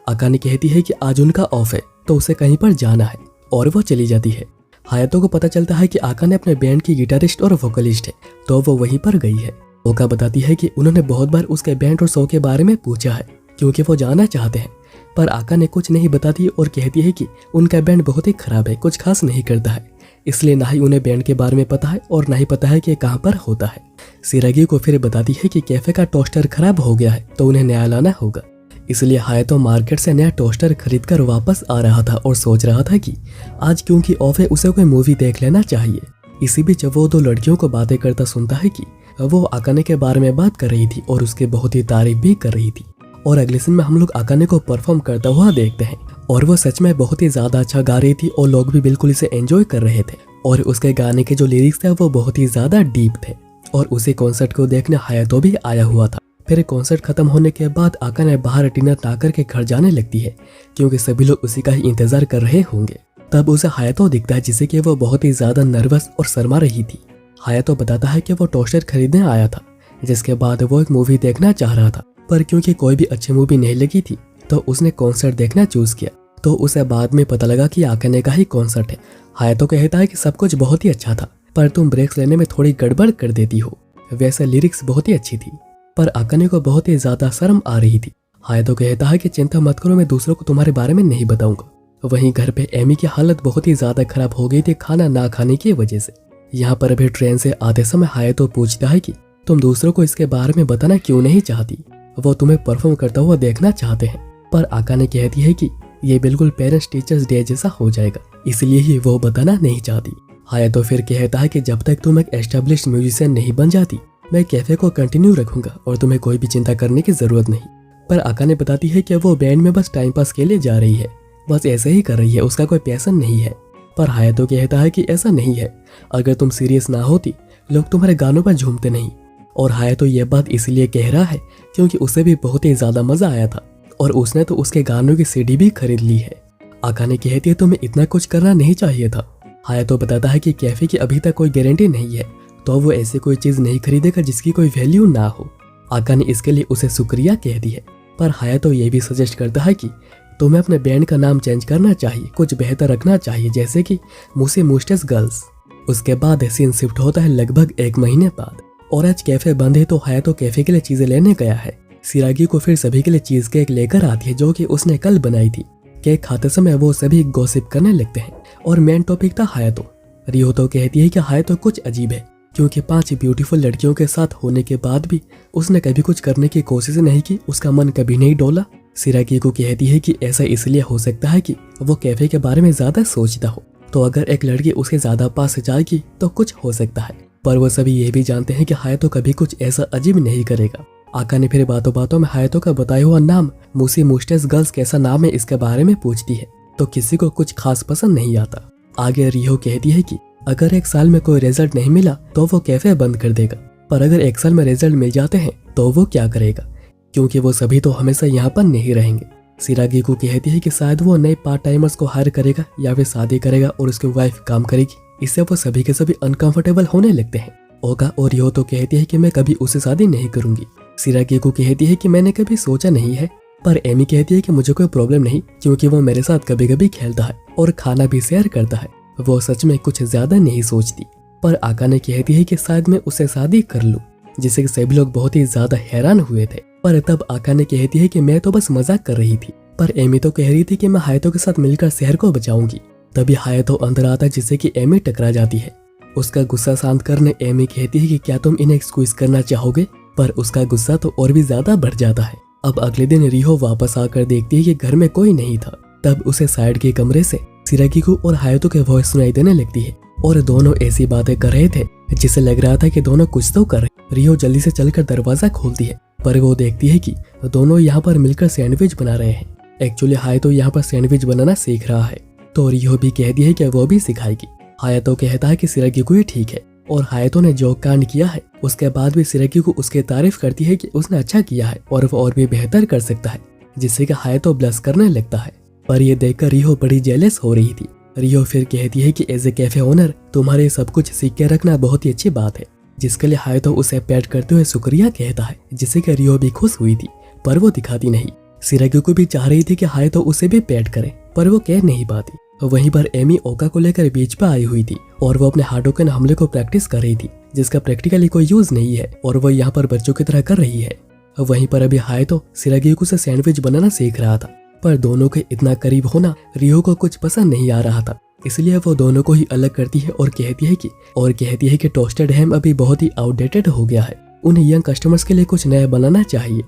अकाने कहती है कि आज उनका ऑफ है तो उसे कहीं पर जाना है और वो चली जाती है। हायातो को पता चलता है कि आकाने अपने बैंड की गिटारिस्ट और वोकलिस्ट है, तो वो वहीं पर गई है। ओका बताती है कि उन्होंने बहुत बार उसके बैंड और शो के बारे में पूछा है क्योंकि वो जानना चाहते हैं, पर आका ने कुछ नहीं बताती और कहती है कि उनका बैंड बहुत ही खराब है, कुछ खास नहीं करता है, इसलिए ना ही उन्हें बैंड के बारे में पता है और ना ही पता है कि कहाँ पर होता है। सिरागी को फिर बताती है कि कैफे का टोस्टर खराब हो गया है तो उन्हें नया लाना होगा। इसलिए हायातो मार्केट से नया टोस्टर खरीद कर वापस आ रहा था और सोच रहा था कि आज क्योंकि ऑफ है उसे कोई मूवी देख लेना चाहिए। इसी बीच वो 2 लड़कियों को बातें करता सुनता है कि वो आकाने के बारे में बात कर रही थी और उसकी बहुत ही तारीफ भी कर रही थी। और अगले सीन में हम लोग आकाने को परफॉर्म करता हुआ देखते हैं और वो सच में बहुत ही ज्यादा अच्छा गा रही थी और लोग भी बिल्कुल इसे एंजॉय कर रहे थे। और उसके गाने के जो लिरिक्स थे वो बहुत ही ज्यादा डीप थे और उसी कॉन्सर्ट को देखने हायातो भी आया हुआ था। फिर कॉन्सर्ट खत्म होने के बाद आकाने बाहर डिनर ना करके घर जाने लगती है क्योंकि सभी लोग उसी का ही इंतजार कर रहे होंगे। तब उसे हायातो दिखता है जिससे कि वो बहुत ही ज्यादा नर्वस और शर्मा रही थी। हायातो बताता है कि वो टोस्टर खरीदने आया था, जिसके बाद वो एक मूवी देखना चाह रहा था, पर क्योंकि कोई भी अच्छी मूवी नहीं लगी थी तो उसने कॉन्सर्ट देखना चूज किया। तो उसे बाद में पता लगा कि आकाने का ही कॉन्सर्ट है। हायातो कहता है कि सब कुछ बहुत ही अच्छा था, पर तुम ब्रेक्स लेने में थोड़ी गड़बड़ कर देती हो। वैसे लिरिक्स बहुत ही अच्छी थी, पर आकाने को बहुत ही ज्यादा शर्म आ रही थी। हायातो कहता है कि चिंता मत करो, मैं दूसरों को तुम्हारे बारे में नहीं बताऊंगा। वहीं घर पे एमी की हालत बहुत ही ज्यादा खराब हो गई थी खाना ना खाने की वजह से। यहाँ पर भी ट्रेन से आते समय हायातो पूछता है कि तुम दूसरों को इसके बारे में बताना क्यों नहीं चाहती, वो तुम्हें परफॉर्म करता हुआ देखना चाहते हैं। पर आकाने कहती है कि ये बिल्कुल पेरेंट्स टीचर्स डे जैसा हो जाएगा, इसलिए ही वो बताना नहीं चाहती। हायातो फिर कहता है कि जब तक तुम एक एस्टेब्लिश्ड म्यूजिशियन नहीं बन जाती मैं कैफे को कंटिन्यू रखूंगा और तुम्हें कोई भी चिंता करने की जरूरत नहीं। पर आकाने बताती है कि वो बैंड में बस टाइम पास के लिए जा रही है, बस ऐसे ही कर रही है, उसका कोई पैशन नहीं है। पर हायातो कहता है कि ऐसा नहीं है, अगर तुम सीरियस ना होती लोग तुम्हारे गानों पर झूमते नहीं। और हायातो ये बात इसलिए कह रहा है क्योंकि उसे भी बहुत ही ज्यादा मजा आया था और उसने तो उसके गानों की सीडी भी खरीद ली है। आकाने कहती है तुम्हें इतना कुछ करना नहीं चाहिए था। हायातो बताता है कि कैफे की अभी तक कोई गारंटी नहीं है, तो वो ऐसी कोई चीज नहीं खरीदेगा जिसकी कोई वैल्यू ना हो। आकाने इसके लिए उसे शुक्रिया कहती है, पर हायातो ये भी सजेस्ट करता है कि तुम्हें अपने बैंड का नाम चेंज करना चाहिए, कुछ बेहतर रखना चाहिए, जैसे कि मुसे मुस्टेस गर्ल्स। उसके बाद सीन शिफ्ट होता है लगभग 1 महीने बाद और आज कैफे बंद है, तो हायातो कैफे के लिए चीजें लेने गया है। सिरागी को फिर सभी के लिए चीज केक लेकर आती है जो कि उसने कल बनाई थी। केक खाते समय वो सभी गॉसिप करने लगते हैं और मेन टॉपिक था हायातो। रियो तो कहती है कि हायातो कुछ अजीब है क्योंकि 5 ब्यूटीफुल लड़कियों के साथ होने के बाद भी उसने कभी कुछ करने की कोशिश नहीं की, उसका मन कभी नहीं डोला। सिरागी को कहती है कि ऐसा इसलिए हो सकता है कि वो कैफे के बारे में ज्यादा सोचता हो, तो अगर एक लड़की उसके ज्यादा पास जाएगी तो कुछ हो सकता है। पर वो सभी ये भी जानते हैं कि हायातो कभी कुछ ऐसा अजीब नहीं करेगा। आकाने फिर बातों बातों में हायातो का बताया हुआ नाम मुसी मुस्टेस गर्ल्स कैसा नाम है इसके बारे में पूछती है, तो किसी को कुछ खास पसंद नहीं आता। आगे रियो कहती है कि अगर 1 साल में कोई रिजल्ट नहीं मिला तो वो कैफे बंद कर देगा, पर अगर 1 साल में रिजल्ट मिल जाते हैं तो वो क्या करेगा, क्योंकि वो सभी तो हमेशा यहाँ पर नहीं रहेंगे। सिरागी को कहती है कि शायद वो नए पार्ट टाइमर्स को हायर करेगा या फिर शादी करेगा और उसकी वाइफ काम करेगी, इससे वो सभी के सभी अनकंफर्टेबल होने लगते हैं। ओगा और रियो तो कहती है कि मैं कभी उससे शादी नहीं करूंगी। सिरागी को कहती है कि मैंने कभी सोचा नहीं है, पर एमी कहती है कि मुझे कोई प्रॉब्लम नहीं क्योंकि वो मेरे साथ कभी कभी खेलता है और खाना भी शेयर करता है, वो सच में कुछ ज्यादा नहीं सोचती। पर आकाने कहती है कि शायद मैं उससे शादी कर लूं, जिससे कि सभी लोग बहुत ही ज्यादा हैरान हुए थे। पर तब आकाने कहती है कि मैं तो बस मजाक कर रही थी, पर एमी तो कह रही थी कि मैं हायातो के साथ मिलकर शहर को बचाऊंगी। तभी हायातो अंदर आता है जिससे कि एमी टकरा जाती है। उसका गुस्सा शांत करने एमी कहती है कि क्या तुम इन्हें स्क्वीज करना चाहोगे, पर उसका गुस्सा तो और भी ज्यादा बढ़ जाता है। अब अगले दिन रिहो वापस आकर देखती है कि घर में कोई नहीं था। तब उसे साइड के कमरे से सिरागी को और हायातो के वॉइस सुनाई देने लगती है और दोनों ऐसी बातें कर रहे थे जिससे लग रहा था कि दोनों कुछ तो कर रहे। रिहो जल्दी से चलकर दरवाजा खोलती है, पर वो देखती है कि दोनों यहाँ पर मिलकर सैंडविच बना रहे हैं। एक्चुअली हायातो यहाँ पर सैंडविच बनाना सीख रहा है, तो रिहो भी कहती है कि वो भी सिखाएगी। हायातो कहता है कि सिरागी को ये ठीक है और हायातो ने जो कांड किया है उसके बाद भी सिरागी को उसकी तारीफ करती है कि उसने अच्छा किया है और वो और भी बेहतर कर सकता है, जिससे कि हायातो ब्लश करने लगता है। पर ये देखकर रिहो बड़ी जेलस हो रही थी। रिहो फिर कहती है कि एज ए कैफे ओनर तुम्हारे सब कुछ सीख के रखना बहुत ही अच्छी बात है, जिसके लिए हायातो उसे पैट करते हुए शुक्रिया कहता है, जिससे कि रिहो भी खुश हुई थी, पर वो दिखाती नहीं। सिरागी को भी चाह रही थी कि हायातो उसे भी पैट करे, पर वो कह नहीं पाती। वहीं पर एमी ओका को लेकर बीच पर आई हुई थी और वो अपने हाडोकन हमले को प्रैक्टिस कर रही थी, जिसका प्रैक्टिकली कोई यूज नहीं है और वो यहाँ पर बच्चों की तरह कर रही है। वहीं पर अभी हायातो सिरागी को से सैंडविच बनाना सीख रहा था, पर दोनों के इतना करीब होना रियो को कुछ पसंद नहीं आ रहा था, इसलिए वो दोनों को ही अलग करती है और कहती है कि टोस्टेड हैम अभी बहुत ही आउटडेटेड हो गया है, उन्हें यंग कस्टमर्स के लिए कुछ नया बनाना चाहिए।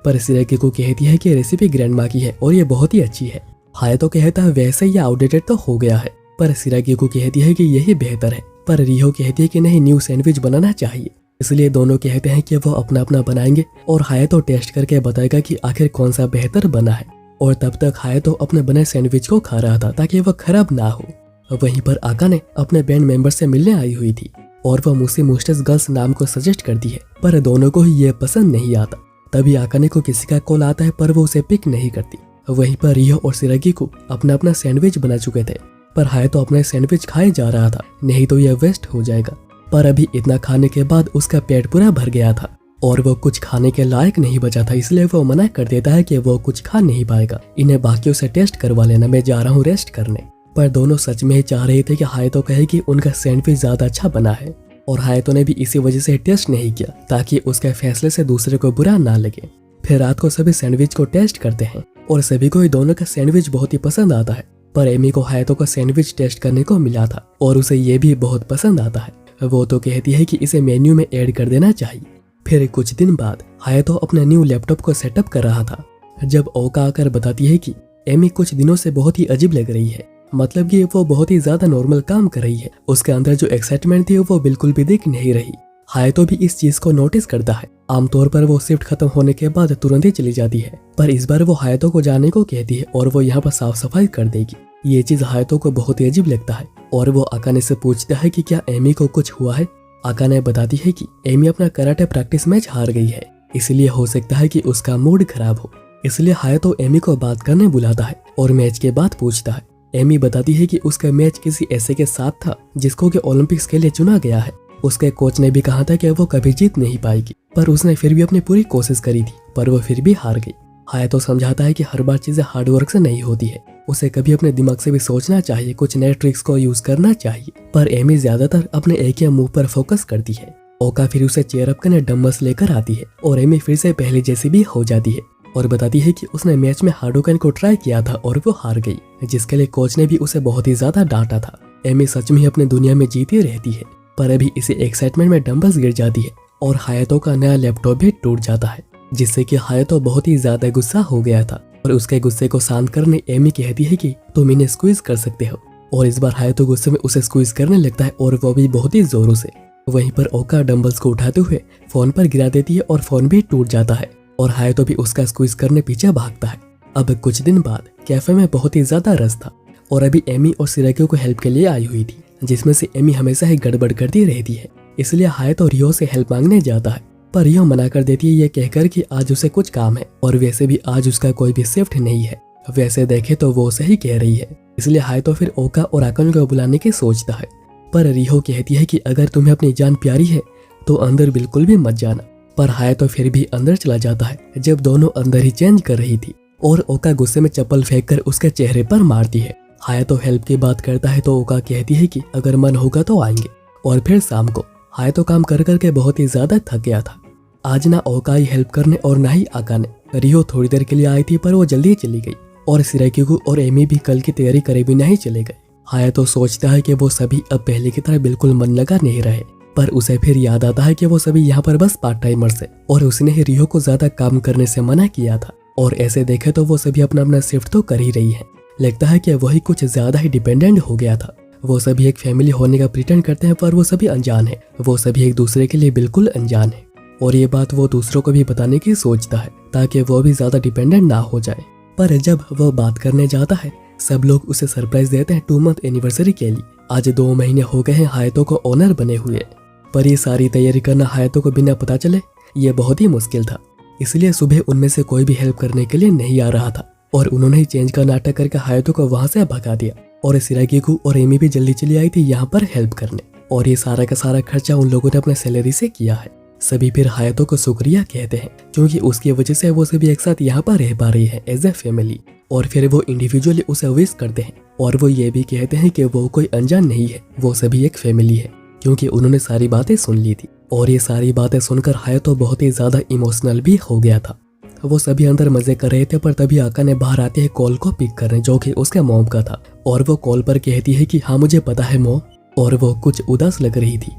पर सिरागी को कहती है कि रेसिपी ग्रैंडमा की है और ये बहुत ही अच्छी है। हायातो कहता है वैसे ये आउटडेटेड तो हो गया है, पर सिरागी को कहती है कि यही बेहतर है। पर रियो कहती है कि नहीं, न्यू सैंडविच बनाना चाहिए। इसलिए दोनों कहते हैं कि वो अपना अपना बनाएंगे और हायातो टेस्ट करके बताएगा कि आखिर कौन सा बेहतर बना है। और तब तक हायातो अपने बने सैंडविच को खा रहा था ताकि वो खराब ना हो। वहीं पर आकाने अपने बैंड मेंबर से मिलने आई हुई थी और वह मुसी मुस्टेस गर्ल्स नाम को सजेस्ट करती है, पर दोनों को ही ये पसंद नहीं आता। तभी आकाने को किसी का कॉल आता है पर वो उसे पिक नहीं करती। वहीं पर रियो और सिरागी को अपना अपना सैंडविच बना चुके थे, पर हायातो अपना सैंडविच खाए जा रहा था, नहीं तो यह वेस्ट हो जाएगा। पर अभी इतना खाने के बाद उसका पेट पूरा भर गया था और वो कुछ खाने के लायक नहीं बचा था, इसलिए वो मना कर देता है कि वो कुछ खा नहीं पाएगा, इन्हें बाकियों से टेस्ट करवा लेना, मैं जा रहा हूँ रेस्ट करने। पर दोनों सच में ही चाह रहे थे कि हायातो कहे कि उनका सैंडविच ज्यादा अच्छा बना है, और हायातो ने भी इसी वजह से टेस्ट नहीं किया ताकि उसके फैसले से दूसरे को बुरा ना लगे। फिर रात को सभी सैंडविच को टेस्ट करते हैं और सभी को ही दोनों का सैंडविच बहुत ही पसंद आता है। पर एमी को हायातो का सैंडविच टेस्ट करने को मिला था और उसे ये भी बहुत पसंद आता है। वो तो कहती है कि इसे मेन्यू में ऐड कर देना चाहिए। फिर कुछ दिन बाद हायातो अपने न्यू लैपटॉप को सेटअप कर रहा था जब ओका आकर बताती है कि एमी कुछ दिनों से बहुत ही अजीब लग रही है, मतलब कि वो बहुत ही ज्यादा नॉर्मल काम कर रही है, उसके अंदर जो एक्साइटमेंट थी वो बिल्कुल भी दिख नहीं रही। हायातो भी इस चीज को नोटिस करता है। आमतौर पर वो शिफ्ट खत्म होने के बाद तुरंत ही चली जाती है, पर इस बार वो हायातो को जाने को कहती है और वो यहाँ पर साफ सफाई कर देगी। ये चीज हायातो को बहुत ही अजीब लगता है और वो आकाने से पूछता है कि क्या एमी को कुछ हुआ है। आकाने बताती है कि एमी अपना कराटे प्रैक्टिस मैच हार गई है, इसलिए हो सकता है कि उसका मूड खराब हो। इसलिए हायातो एमी को बात करने बुलाता है और मैच के बाद पूछता है। एमी बताती है कि उसका मैच किसी ऐसे के साथ था जिसको कि ओलंपिक्स के लिए चुना गया है। उसके कोच ने भी कहा था कि वो कभी जीत नहीं पाएगी, पर उसने फिर भी अपनी पूरी कोशिश करी थी, पर वो फिर भी हार गई। हायातो समझाता है कि हर बार चीजें हार्डवर्क से नहीं होती है, उसे कभी अपने दिमाग से भी सोचना चाहिए, कुछ नए ट्रिक्स को यूज करना चाहिए। पर एमी ज्यादातर अपने एक ही मूव पर फोकस करती है। ओका फिर उसे चेयर अप करने डम्बल्स लेकर आती है और एमी फिर से पहले जैसी भी हो जाती है और बताती है कि उसने मैच में हाडोकन को ट्राई किया था और वो हार गई, जिसके लिए कोच ने भी उसे बहुत ही ज्यादा डांटा था। एमी सच में ही अपने दुनिया में जीती रहती है, पर अभी इसी एक्साइटमेंट में डंबल्स गिर जाती है और हायातो का नया लैपटॉप भी टूट जाता है, जिससे कि हायातो बहुत ही ज्यादा गुस्सा हो गया था और उसके गुस्से को शांत करने एमी कहती है कि तुम इन्हें स्क्वीज कर सकते हो, और इस बार हायातो गुस्से में उसे स्क्वीज करने लगता है और वो भी बहुत ही जोरों से। वहीं पर ओका डंबल्स को उठाते हुए फोन पर गिरा देती है और फोन भी टूट जाता है और हायातो भी उसका स्क्वीज करने पीछे भागता है। अब कुछ दिन बाद कैफे में बहुत ही ज्यादा रश था और अभी एमी और सिरागियो को हेल्प के लिए आई हुई थी, जिसमें से एमी हमेशा ही गड़बड़ करती रहती है, इसलिए हायातो रियो से हेल्प मांगने जाता है, पर रियो मना कर देती है ये कहकर कि आज उसे कुछ काम है और वैसे भी आज उसका कोई भी शिफ्ट नहीं है। वैसे देखे तो वो सही कह रही है, इसलिए हायातो फिर ओका और आकाने को बुलाने की सोचता है, पर रियो कहती है कि अगर तुम्हें अपनी जान प्यारी है तो अंदर बिल्कुल भी मत जाना। पर हायातो फिर भी अंदर चला जाता है जब दोनों अंदर ही चेंज कर रही थी और ओका गुस्से में चप्पल फेंककर उसके चेहरे पर मारती है। हायातो हेल्प की बात करता है तो ओका कहती है कि अगर मन होगा तो आएंगे। और फिर शाम को हायातो काम कर करके बहुत ही ज्यादा थक गया था। आज ना ओका ही हेल्प करने और ना ही आकाने। रियो थोड़ी देर के लिए आई थी पर वो जल्दी चली गई और सिरागियो और एमी भी कल की तैयारी करे बिना ही चले गए। हायातो सोचता है कि वो सभी अब पहले की तरह बिल्कुल मन लगा नहीं रहे, पर उसे फिर याद आता है कि वो सभी यहाँ पर बस पार्ट टाइमर्स है और उसने ही रियो को ज्यादा काम करने से मना किया था, और ऐसे देखे तो वो सभी अपना अपना शिफ्ट तो कर ही रही है। लगता है कि वही कुछ ज्यादा ही डिपेंडेंट हो गया था। वो सभी एक फैमिली होने का प्रिटेंड करते हैं पर वो सभी अनजान है, वो सभी एक दूसरे के लिए बिल्कुल अनजान है, और ये बात वो दूसरों को भी बताने की सोचता है ताकि वो भी ज्यादा डिपेंडेंट ना हो जाए। पर जब वो बात करने जाता है सब लोग उसे सरप्राइज देते हैं 2 मंथ एनिवर्सरी के लिए। आज 2 महीने हो गए हैं हायातो को ओनर बने हुए, पर ये सारी तैयारी करना हायातो को बिना पता चले ये बहुत ही मुश्किल था, इसलिए सुबह उनमें से कोई भी हेल्प करने के लिए नहीं आ रहा था और उन्होंने ही चेंज का नाटक करके हायातो को वहां से भगा दिया। और सिरागियो और एमी भी जल्दी चली आई थी यहाँ पर हेल्प करने, और ये सारा का सारा खर्चा उन लोगों ने अपने सैलरी से किया है। सभी फिर हायातो को शुक्रिया कहते हैं क्योंकि उसकी वजह से वो सभी एक साथ यहाँ पर रह पा रही है एज ए फैमिली, और फिर वो इंडिविजुअली उसे विश करते हैं और वो ये भी कहते हैं कि वो कोई अनजान नहीं है, वो सभी एक फैमिली है, क्योंकि उन्होंने सारी बातें सुन ली थी। और ये सारी बातें सुनकर हायातो बहुत ही ज्यादा इमोशनल भी हो गया था। वो सभी अंदर मजे कर रहे थे पर तभी आकाने बाहर आते हैं कॉल को पिक करने, जो कि उसके मॉम का था, और वो कॉल पर कहती है कि हाँ मुझे पता है मॉम, और वो कुछ उदास लग रही थी।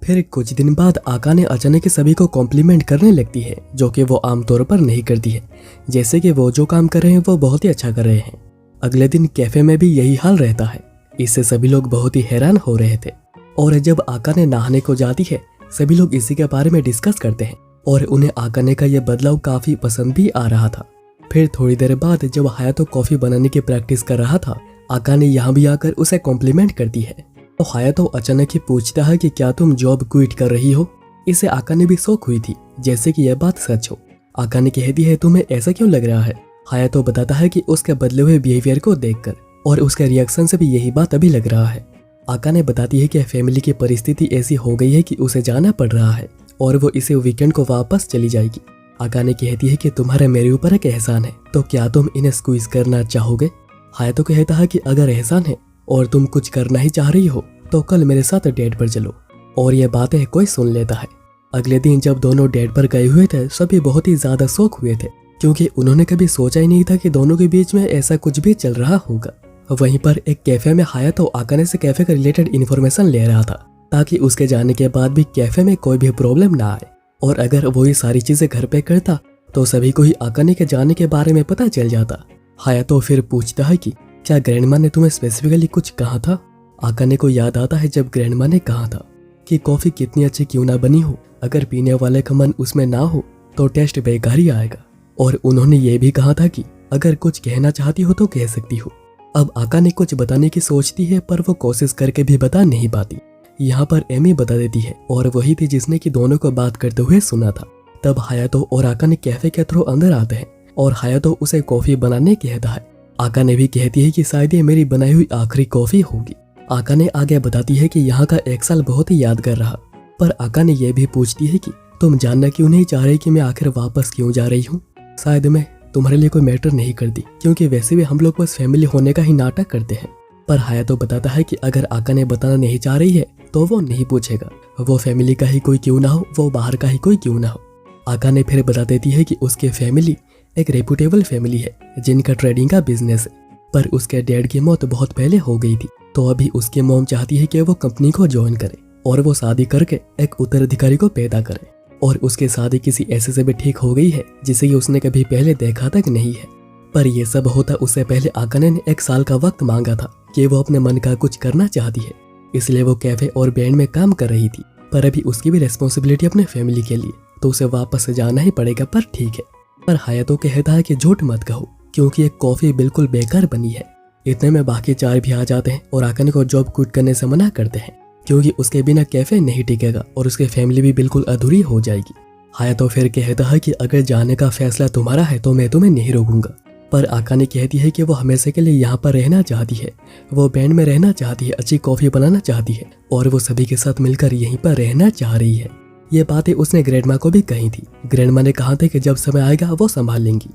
फिर कुछ दिन बाद आकाने अचानक सभी को कॉम्प्लीमेंट करने लगती है, जो कि वो आमतौर पर नहीं करती है, जैसे कि वो जो काम कर रहे हैं वो बहुत ही अच्छा कर रहे हैं। अगले दिन कैफे में भी यही हाल रहता है, इससे सभी लोग बहुत ही हैरान हो रहे थे। और जब आकाने नहाने को जाती है सभी लोग इसी के बारे में डिस्कस करते हैं और उन्हें आकाने का यह बदलाव काफी पसंद भी आ रहा था। फिर थोड़ी देर बाद जब हायातो कॉफी बनाने की प्रैक्टिस कर रहा था आकाने यहाँ भी आकर उसे कॉम्प्लीमेंट करती है, तो हायातो अचानक ही पूछता है कि क्या तुम जॉब क्विट कर रही हो। इसे आकाने भी शौक हुई थी जैसे कि यह बात सच हो, आकाने कहती है तुम्हें ऐसा क्यों लग रहा है। हायातो बताता है कि उसके बदले हुए बिहेवियर को देखकर और उसके रिएक्शन से भी यही बात अभी लग रहा है। आकाने बताती है कि फैमिली की परिस्थिति ऐसी हो गई है कि उसे जाना पड़ रहा है और वो इसे वीकेंड को वापस चली जाएगी। आकाने कहती है कि तुम्हारा मेरे ऊपर एक एहसान है, तो क्या तुम इन्हें स्क्वीज करना चाहोगे। हायातो कहता है कि अगर एहसान है और तुम कुछ करना ही चाह रही हो तो कल मेरे साथ डेट पर चलो। और ये बातें कोई सुन लेता है। अगले दिन जब दोनों डेट पर गए हुए थे सभी बहुत ही ज्यादा शौक हुए थे, क्योंकि उन्होंने कभी सोचा ही नहीं था कि दोनों के बीच में ऐसा कुछ भी चल रहा होगा। वहीं पर एक कैफे में हायातो आकाने से कैफे का रिलेटेड इन्फॉर्मेशन ले रहा था, ताकि उसके जाने के बाद भी कैफे में कोई भी प्रॉब्लम ना आए। और अगर वो ये सारी चीजें घर पे करता तो सभी को ही आकाने के जाने के बारे में पता चल जाता। हायातो फिर पूछता है कि क्या ग्रैंडमा ने तुम्हें स्पेसिफिकली कुछ कहा था। आकाने को याद आता है जब ग्रैंडमा ने कहा था कि कॉफी कितनी अच्छी क्यों ना बनी हो, अगर पीने वाले का मन उसमें ना हो तो टेस्ट बेकार ही आएगा। और उन्होंने ये भी कहा था कि अगर कुछ कहना चाहती हो तो कह सकती हो। अब आकाने कुछ बताने की सोचती है पर वो कोशिश करके भी बता नहीं पाती। यहाँ पर एमी बता देती है और वही थी जिसने कि दोनों को बात करते हुए सुना था। तब हायातो और आकाने कैफे के थ्रू अंदर आते हैं और हायातो उसे कॉफी बनाने कहता है। आकाने भी कहती है कि शायद ये मेरी बनाई हुई आखिरी कॉफी होगी। आकाने आगे बताती है कि यहाँ का एक साल बहुत ही यादगार रहा, पर आकाने ये भी पूछती है कि तुम जानना क्यों नहीं चाह रही कि मैं आखिर वापस क्यों जा रही हूँ। शायद मैं तुम्हारे लिए कोई मैटर नहीं करती, क्योंकि वैसे भी हम लोग बस फैमिली होने का ही नाटक करते हैं। पर हायातो बताता है कि अगर आकाने बताना नहीं चाह रही है तो वो नहीं पूछेगा, वो फैमिली का ही कोई क्यों ना हो, वो बाहर का ही कोई क्यों ना हो। आकाने फिर बता देती है कि उसके फैमिली एक रेपुटेबल फैमिली है जिनका ट्रेडिंग का बिजनेस है, पर उसके डैड की मौत बहुत पहले हो गई थी, तो अभी उसकी मॉम चाहती है कि वो कंपनी को ज्वाइन करे और वो शादी करके एक उत्तराधिकारी को पैदा करे। और उसकी शादी किसी ऐसे से भी ठीक हो गई है जिसे उसने कभी पहले देखा तक नहीं है। पर यह सब होता उससे पहले आकाने ने 1 साल का वक्त मांगा था कि वो अपने मन का कुछ करना चाहती है, इसलिए वो कैफे और बैंड में काम कर रही थी। पर अभी उसकी भी रिस्पॉन्सिबिलिटी अपने फैमिली के लिए, तो उसे वापस जाना ही पड़ेगा। पर ठीक है। पर हायातो कहता है कि झूठ मत कहो, क्योंकि ये कॉफी बिल्कुल बेकार बनी है। इतने में बाकी 4 भी आ जाते हैं और आकाने को जॉब क्विट करने से मना करते हैं, क्योंकि उसके बिना कैफे नहीं टिकेगा और उसकी फैमिली भी बिल्कुल अधूरी हो जाएगी। हायातो फिर कहता है कि अगर जाने का फैसला तुम्हारा है तो मैं तुम्हें नहीं रोकूंगा। पर आकाने कहती है कि वो हमेशा के लिए यहाँ पर रहना चाहती है, वो बैंड में रहना चाहती है, अच्छी कॉफी बनाना चाहती है और वो सभी के साथ मिलकर यहीं पर रहना चाह रही है। ये बातें उसने ग्रैंडमा को भी कही थी। ग्रैंडमा ने कहा था कि जब समय आएगा वो संभाल लेंगी।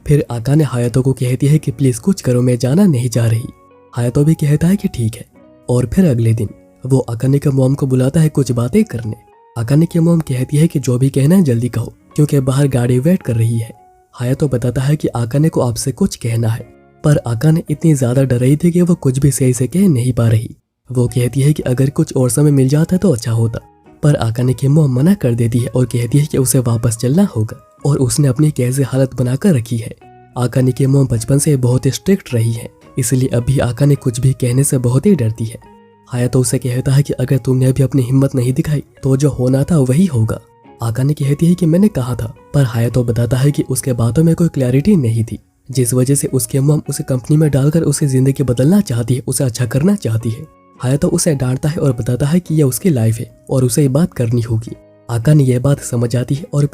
फिर आकाने हायातो को कहती है कि प्लीज कुछ करो, मैं जाना नहीं चाह रही। हायातो भी कहता है कि ठीक है। और फिर अगले दिन वो आकाने के मॉम को बुलाता है कुछ बातें करने। आकाने की मॉम कहती है कि जो भी कहना है जल्दी कहो, क्योंकि बाहर गाड़ी वेट कर रही है। हायातो बताता है कि आकाने को आपसे कुछ कहना है, पर आकाने इतनी ज्यादा डर रही थी कि वो कुछ भी सही से कह नहीं पा रही। वो कहती है कि अगर कुछ और समय मिल जाता तो अच्छा होता, पर आकाने की मॉम मना कर देती है और कहती है कि उसे वापस चलना होगा और उसने अपनी कैसे हालत बनाकर रखी है। आकाने की मॉम बचपन से बहुत स्ट्रिक्ट रही है, इसलिए अभी आकाने कुछ भी कहने से बहुत ही डरती है। हायातो उसे कहता है कि अगर तुमने अभी अपनी हिम्मत नहीं दिखाई तो जो होना था वही होगा। आकाने कहती है कि मैंने कहा था, पर हायातो बताता है कि उसके बातों में कोई क्लैरिटी नहीं थी, जिस वजह से उसके मॉम उसे कंपनी में डालकर उसे जिंदगी बदलना चाहती है, उसे अच्छा करना चाहती है। हायातो उसे डांटता है और बताता है कि यह उसकी लाइफ है और उसे ये बात करनी होगी। आकाने यह बात समझ आती है और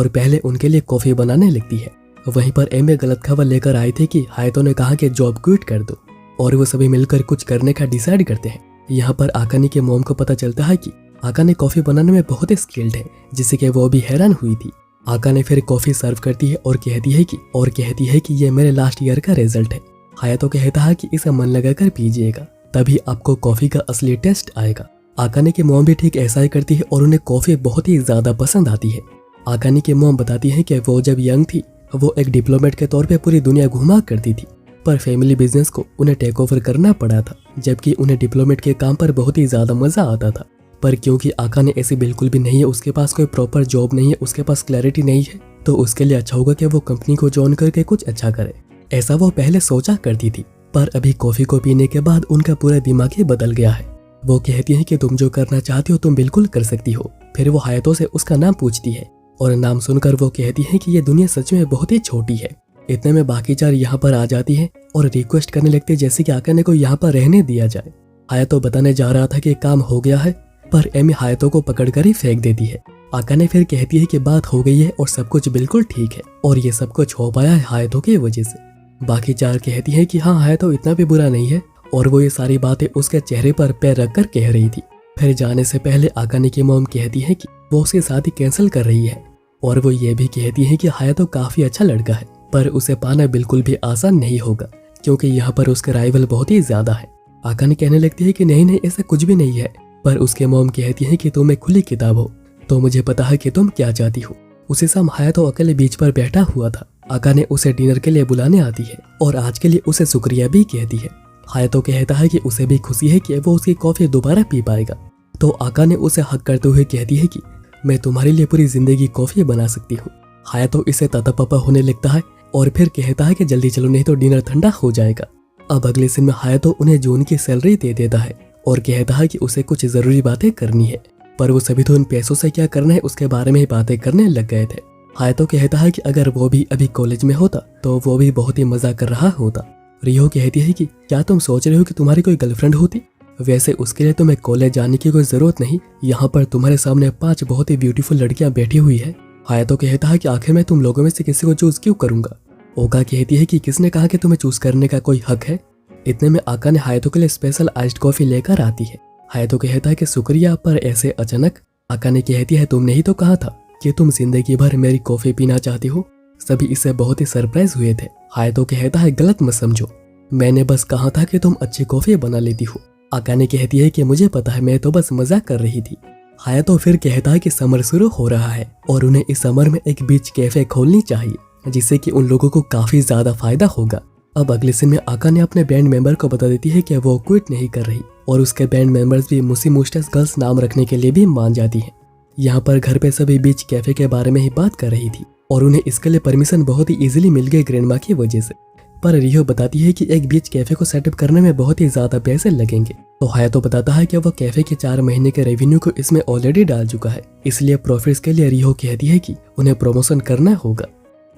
पहले उनके लिए कॉफी बनाने लगती है। वहीं पर एमे गलत खबर लेकर आए थे कि हायातो ने कहा कि जॉब क्विट कर दो और वो सभी मिलकर कुछ करने का डिसाइड करते हैं। यहाँ पर आकाने के मॉम को पता चलता है कि आकाने कॉफी बनाने में बहुत ही स्किल्ड है, जिससे कि वो भी हैरान हुई थी। आकाने फिर कॉफी सर्व करती है और कहती है कि ये मेरे लास्ट ईयर का रिजल्ट है। हायातो कहता है कि इसे मन लगाकर पीजिएगा, तभी आपको कॉफी का असली टेस्ट आएगा। आकाने की मॉम भी ठीक ऐसा ही करती है और उन्हें कॉफी बहुत ही ज्यादा पसंद आती है। आकाने की मॉम बताती है कि वो जब यंग थी वो एक डिप्लोमेट के तौर पे पूरी दुनिया घुमा करती थी, पर फैमिली बिजनेस को उन्हें टेक ओवर करना पड़ा था, जबकि उन्हें डिप्लोमेट के काम पर बहुत ही ज्यादा मजा आता था। पर क्योंकि आकाने ऐसी बिल्कुल भी नहीं है, उसके पास कोई प्रॉपर जॉब नहीं है, उसके पास क्लैरिटी नहीं है, तो उसके लिए अच्छा होगा कि वो कंपनी को ज्वाइन करके कुछ अच्छा करे। ऐसा वो पहले सोचा करती थी, पर अभी कॉफी को पीने के बाद उनका पूरा दिमाग ही बदल गया है। वो कहती है कि तुम जो करना चाहती हो तुम बिल्कुल कर सकती हो। फिर वो हायातो से उसका नाम पूछती है और नाम सुनकर वो कहती है कि ये दुनिया सच में बहुत ही छोटी है। इतने में बाकी 4 यहाँ पर आ जाती है और रिक्वेस्ट करने लगते जैसे कि आकाने को यहाँ पर रहने दिया जाए। हायातो बताने जा रहा था कि काम हो गया है, पर एमी हायातो को पकड़कर ही फेंक देती है आकाने फिर कहती है कि बात हो गई है और सब कुछ बिल्कुल ठीक है और ये सब कुछ हो पाया है हायतो की वजह से। बाकी 4 कहती है कि हाँ हायतो इतना भी बुरा नहीं है और वो ये सारी बातें उसके चेहरे पर पैर रखकर कह रही थी। फिर जाने से पहले आकाने की मॉम कहती है कि वो उसकी शादी कैंसिल कर रही है और वो ये भी कहती है कि हायतो काफी अच्छा लड़का है पर उसे पाना बिल्कुल भी आसान नहीं होगा क्योंकि यहाँ पर उसके राइवल बहुत ही ज्यादा है। आकाने कहने लगती है कि नहीं ऐसा कुछ भी नहीं है, पर उसके मॉम कहती है कि तुम एक खुली किताब हो तो मुझे पता है कि तुम क्या चाहती हो। उसी समय हायतो अकेले बीच पर बैठा हुआ था। आकाने उसे डिनर के लिए बुलाने आती है और आज के लिए उसे शुक्रिया भी कहती है। हायतो कहता है कि उसे भी खुशी है कि वो उसकी कॉफी दोबारा पी पाएगा। तो आकाने उसे हक करते हुए कहती है कि मैं तुम्हारे लिए पूरी जिंदगी कॉफी बना सकती हूँ। हायतो इसे ततापा होने लगता है और फिर कहता है कि जल्दी चलो नहीं तो डिनर ठंडा हो जाएगा। अब अगले दिन में हायतो उन्हें जून की सैलरी दे देता है और कहता है कि उसे कुछ जरूरी बातें करनी है, पर वो सभी तो इन पैसों से क्या करना है उसके बारे में ही बातें करने लग गए थे। हायतो कहता है कि अगर वो भी अभी कॉलेज में होता तो वो भी बहुत ही मजा कर रहा होता। रियो कहती है कि क्या तुम सोच रहे हो कि तुम्हारी कोई गर्लफ्रेंड होती? वैसे उसके लिए तुम्हें कॉलेज जाने की कोई जरूरत नहीं, यहाँ पर तुम्हारे सामने 5 बहुत ही ब्यूटीफुल लड़कियां बैठी हुई है। हायतो कहता है कि आखिर मैं तुम लोगों में से किसी को चूज क्यों करूंगा? ओका कहती है कि किसने कहा कि तुम्हें चूज करने का कोई हक है? इतने में आकाने हायतो के लिए स्पेशल आइस्ड कॉफी लेकर आती है। हायतो कहता है कि शुक्रिया, पर ऐसे अचानक? आकाने कहती है तुमने ही तो कहा था कि तुम जिंदगी भर मेरी कॉफी पीना चाहती हो। सभी इससे बहुत ही सरप्राइज हुए थे। हायतो कहता है गलत मत समझो, मैंने बस कहा था कि तुम अच्छी कॉफी बना लेती हो। आकाने कहती है कि मुझे पता है, मैं तो बस मजाक कर रही थी। हायतो फिर कहता है कि समर शुरू हो रहा है और उन्हें इस समर में एक बीच कैफे खोलनी चाहिए जिससे कि उन लोगों को काफी ज्यादा फायदा होगा। अब अगले दिन में आकाने अपने बैंड मेंबर को बता देती है कि वो क्विट नहीं कर रही और उसके बैंड मेंबर्स भी मुसी मुस्टस गर्ल्स नाम रखने के लिए भी मान जाती हैं। यहाँ पर घर पे सभी बीच कैफे के बारे में ही बात कर रही थी और उन्हें इसके लिए परमिशन बहुत ही इजीली मिल गई ग्रैंडमा की वजह से। पर रियो बताती है कि एक बीच कैफे को सेटअप करने में बहुत ही ज्यादा पैसे लगेंगे। तो हायतो बताता है कि वो कैफे के 4 महीने के रेवेन्यू को इसमें ऑलरेडी डाल चुका है, इसलिए प्रॉफिट्स के लिए रियो कहती है कि उन्हें प्रमोशन करना होगा।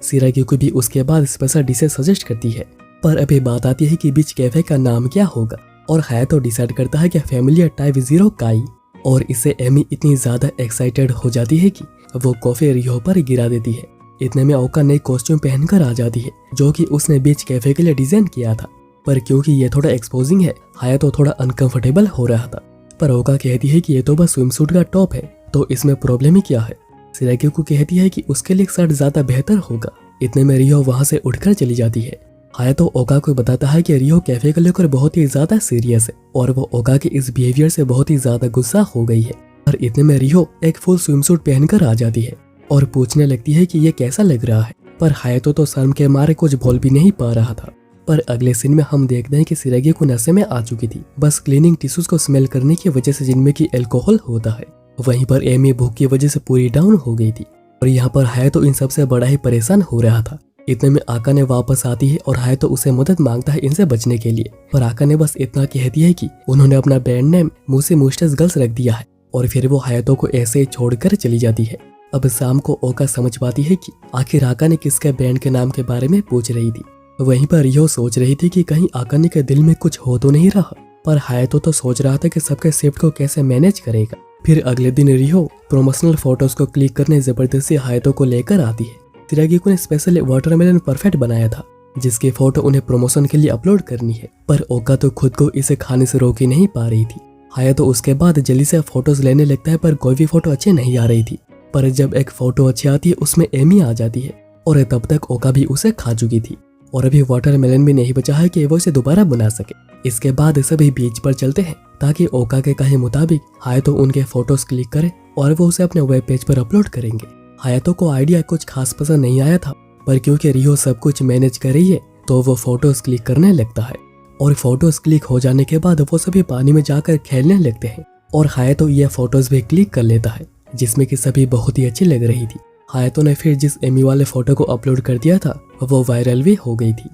सिराग्यू भी उसके बाद स्पेशल डिशेस सजेस्ट करती है, पर अभी बात आती है कि बीच कैफे का नाम क्या होगा और हायतो डिसाइड करता है कि फैमिली टाइप 0 काई। और इससे एमी इतनी ज्यादा एक्साइटेड हो जाती है कि वो कॉफी रियो पर गिरा देती है। इतने में ओका नई कॉस्ट्यूम पहनकर आ जाती है जो कि उसने बीच कैफे के लिए डिजाइन किया था, पर क्योंकि ये थोड़ा एक्सपोजिंग है हायतो थोड़ा अनकंफर्टेबल हो रहा था। पर ओका कहती है कि ये तो बस स्विमसूट का टॉप है तो इसमें प्रॉब्लम ही क्या है। सिराग्यू को कहती है कि उसके लिए शर्ट ज्यादा बेहतर होगा। इतने में रियो वहां से उठकर चली जाती है। हायतो ओका को बताता है कि रियो कैफे को लेकर बहुत ही ज्यादा सीरियस है और वो ओका के इस बिहेवियर से बहुत ही ज्यादा गुस्सा हो गई है। और इतने में रियो एक फुल स्विमसूट पहनकर आ जाती है और पूछने लगती है कि ये कैसा लग रहा है, पर हायतो तो शर्म के मारे कुछ बोल भी नहीं पा रहा था। पर अगले सीन में हम देखते हैं कि सिराग्यू को नशे में आ चुकी थी, बस क्लीनिंग टिश्यूज को स्मेल करने की वजह से जिनमें की अल्कोहल होता है। वहीं पर एमी भूख की वजह से पूरी डाउन हो गई थी और यहाँ पर हायतो इन सबसे बड़ा ही परेशान हो रहा था। इतने में आकाने वापस आती है और हायतो उसे मदद मांगता है इनसे बचने के लिए, पर आकाने बस इतना कहती है कि उन्होंने अपना बैंड नेम मुसी मुस्टस गर्ल्स रख दिया है और फिर वो हायतो को ऐसे ही छोड़कर चली जाती है। अब शाम को ओका समझ पाती है कि आखिर आकाने किसके बैंड के नाम के बारे में पूछ रही थी। वहीं पर रियो सोच रही थी कि कहीं आकाने के दिल में कुछ हो तो नहीं रहा, पर हायतो तो सोच रहा था कि सबके शिफ्ट को कैसे मैनेज करेगा। फिर अगले दिन रियो प्रोमोशनल फोटोज को क्लिक करने जबरदस्ती हायतो को लेकर आती है। सिराग्यू ने स्पेशल वाटरमेलन परफेक्ट बनाया था जिसकी फोटो उन्हें प्रमोशन के लिए अपलोड करनी है, पर ओका तो खुद को इसे खाने से रोक ही नहीं पा रही थी। हायतो उसके बाद जल्दी से फोटोज लेने लगता है, पर कोई भी फोटो अच्छी नहीं आ रही थी। पर जब एक फोटो अच्छी आती है उसमें एमी आ जाती है और तब तक ओका भी उसे खा चुकी थी और अभी वाटरमेलन भी नहीं बचा है कि वो इसे दोबारा बना सके। इसके बाद सभी बीच पर चलते हैं ताकि ओका के कहे मुताबिक हायतो उनके फोटोज क्लिक करे और वो उसे अपने वेब पेज पर अपलोड करेंगे। हायतो को आइडिया कुछ खास पसंद नहीं आया था, पर क्योंकि रियो सब कुछ मैनेज कर रही है तो वो फोटोज क्लिक करने लगता है और फोटोज क्लिक हो जाने के बाद वो सभी पानी में जाकर खेलने लगते हैं और हायतो ये फोटोज भी क्लिक कर लेता है जिसमें कि सभी बहुत ही अच्छी लग रही थी। हायतो ने फिर जिस एमी वाले फोटो को अपलोड कर दिया था वो वायरल भी हो गई थी।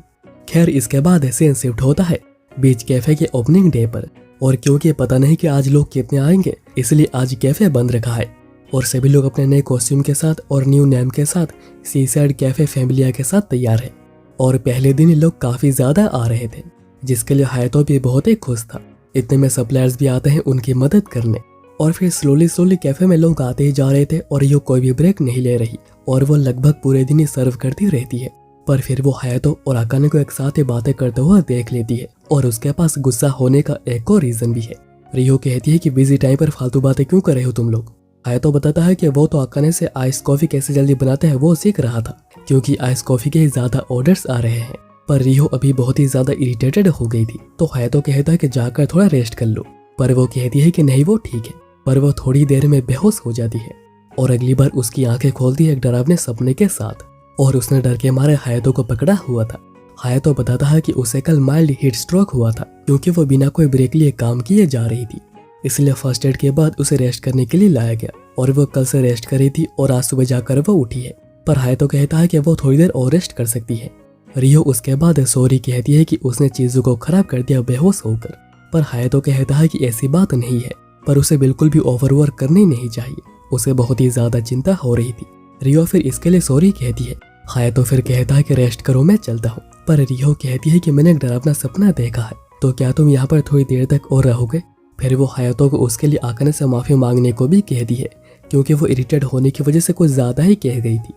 खैर इसके बाद सीन शिफ्ट होता है बीच कैफे के ओपनिंग डे पर और क्योंकि पता नहीं कि आज लोग कितने आएंगे इसलिए आज कैफे बंद रखा है और सभी लोग अपने नए कॉस्ट्यूम के साथ और न्यू नेम के साथ सीसाइड कैफे फैमिलिया के साथ तैयार है। और पहले दिन लोग काफी ज्यादा आ रहे थे जिसके लिए हायतो भी बहुत ही खुश था। इतने में सप्लायर्स भी आते हैं उनकी मदद करने और फिर स्लोली कैफे में लोग आते ही जा रहे थे और रियो कोई भी ब्रेक नहीं ले रही और वो लगभग पूरे दिन ही सर्व करती रहती है। पर फिर वो हायातो और अकाने को एक साथ ही बातें करते हुए देख लेती है और उसके पास गुस्सा होने का एक और रीजन भी है। रियो कहती है कि बिजी टाइम पर फालतू बातें क्यों कर रहे हो तुम लोग। हायातो बताता है कि वो तो अकाने से आइस कॉफी कैसे जल्दी बनाते हैं वो सीख रहा था, क्योंकि आइस कॉफी के ज्यादा ऑर्डर्स आ रहे हैं। पर रियो अभी बहुत ही ज्यादा इरिटेटेड हो गई थी, तो हायातो कहता है कि जाकर थोड़ा रेस्ट कर लो। पर वो कहती है कि नहीं वो ठीक है। पर वो थोड़ी देर में बेहोश हो जाती है और अगली बार उसकी आंखें खोलती है एक डरावने सपने के साथ, और उसने डर के मारे हायातो को पकड़ा हुआ था। हायातो बताता है कि उसे कल माइल्ड हीट स्ट्रोक हुआ था, क्योंकि वो बिना कोई ब्रेक लिए काम किए जा रही थी। इसलिए फर्स्ट एड के बाद उसे रेस्ट करने के लिए लाया गया और वो कल से रेस्ट कर रही थी और आज सुबह जाकर वो उठी है। पर हायातो कहता है कि वो थोड़ी देर और रेस्ट कर सकती है। रियो उसके बाद सॉरी कहती है कि उसने चीजों को खराब कर दिया बेहोश होकर। पर हायातो कहता है कि ऐसी बात नहीं है, पर उसे बिल्कुल भी ओवरवर्क करनी नहीं चाहिए। उसे बहुत ही ज्यादा चिंता हो रही थी। रियो फिर इसके लिए सॉरी कहती है। हायातो फिर कहता है कि रेस्ट करो, मैं चलता हूँ। पर रियो कहती है कि मैंने एक डरावना सपना देखा है, तो क्या तुम यहाँ पर थोड़ी देर तक और रहोगे। फिर वो हायातो को उसके लिए अकाने से माफी मांगने को भी कहती है, क्योंकि वो इरिटेट होने की वजह से कुछ ज्यादा ही कह गई थी।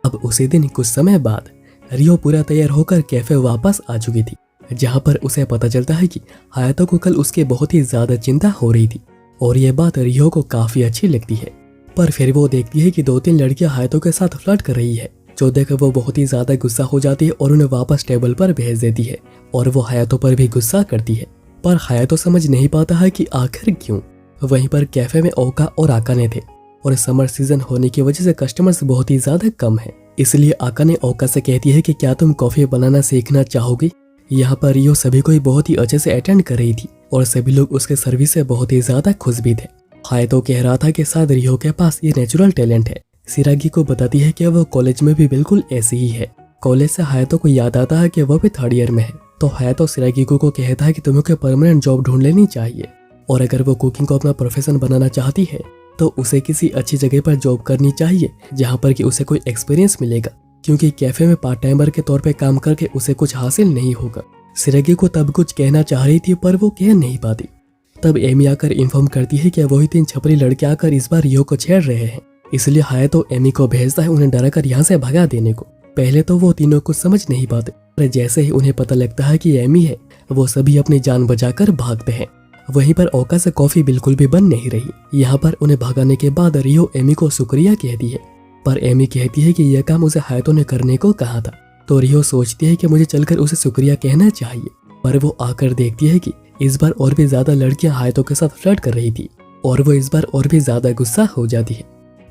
अब उसी दिन कुछ समय बाद रियो पूरा तैयार होकर कैफे वापस आ चुकी थी, जहाँ पर उसे पता चलता है कि हायातो को कल उसके बहुत ही ज्यादा चिंता हो रही थी और ये बात रियो को काफी अच्छी लगती है। पर फिर वो देखती है कि 2-3 लड़कियां हायातो के साथ फ्लर्ट कर रही है, जो देखकर वो बहुत ही ज्यादा गुस्सा हो जाती है और उन्हें वापस टेबल पर भेज देती है और वो हायातो पर भी गुस्सा करती है। पर हायातो समझ नहीं पाता है कि आखिर क्यों। वहीं पर कैफे में ओका और अकाने थे और समर सीजन होने की वजह से कस्टमर्स बहुत ही ज्यादा कम है, इसलिए अकाने ओका से कहती है कि क्या तुम कॉफी बनाना सीखना चाहोगी। यहाँ पर रियो सभी को बहुत ही अच्छे से अटेंड कर रही थी और सभी लोग उसके सर्विस से बहुत ही ज्यादा खुश भी थे। हायातो कह रहा था कि शायद रियो के पास ये नेचुरल टैलेंट है। सिरागी को बताती है कि वो कॉलेज में भी बिल्कुल ऐसी ही है। कॉलेज से हायातो को याद आता है कि वो भी 3rd ईयर में है, तो हायातो सिरागी को कहता है कि तुम्हें कोई परमानेंट जॉब ढूंढ लेनी चाहिए और अगर वो कुकिंग को अपना प्रोफेशन बनाना चाहती है तो उसे किसी अच्छी जगह पर जॉब करनी चाहिए, जहाँ पर कि उसे कोई एक्सपीरियंस मिलेगा, क्योंकि कैफे में पार्ट टाइमर के तौर पे काम करके उसे कुछ हासिल नहीं होगा। सिरागी को तब कुछ कहना चाह रही थी पर वो कह नहीं पाती। तब एमी आकर इन्फॉर्म करती है कि वही 3 छपरी लड़के आकर इस बार रियो को छेड़ रहे हैं, इसलिए हायातो एमी को भेजता है उन्हें डराकर यहाँ से भगा देने को। पहले तो वो तीनों कुछ समझ नहीं पाते, पर जैसे ही उन्हें पता लगता है कि एमी है, वो सभी अपनी जान बचाकर भागते हैं। वहीं पर ओका से कॉफी बिल्कुल भी बन नहीं रही। यहाँ पर उन्हें भगाने के बाद रियो एमी को शुक्रिया कहती है, पर एमी कहती है कि यह काम उसे हायातो ने करने को कहा था। तो रियो सोचती है कि मुझे चलकर उसे शुक्रिया कहना चाहिए, पर वो आकर देखती है कि इस बार और भी ज्यादा लड़कियां हायातो के साथ फ्लर्ट कर रही थी और वो इस बार और भी ज्यादा गुस्सा हो जाती है।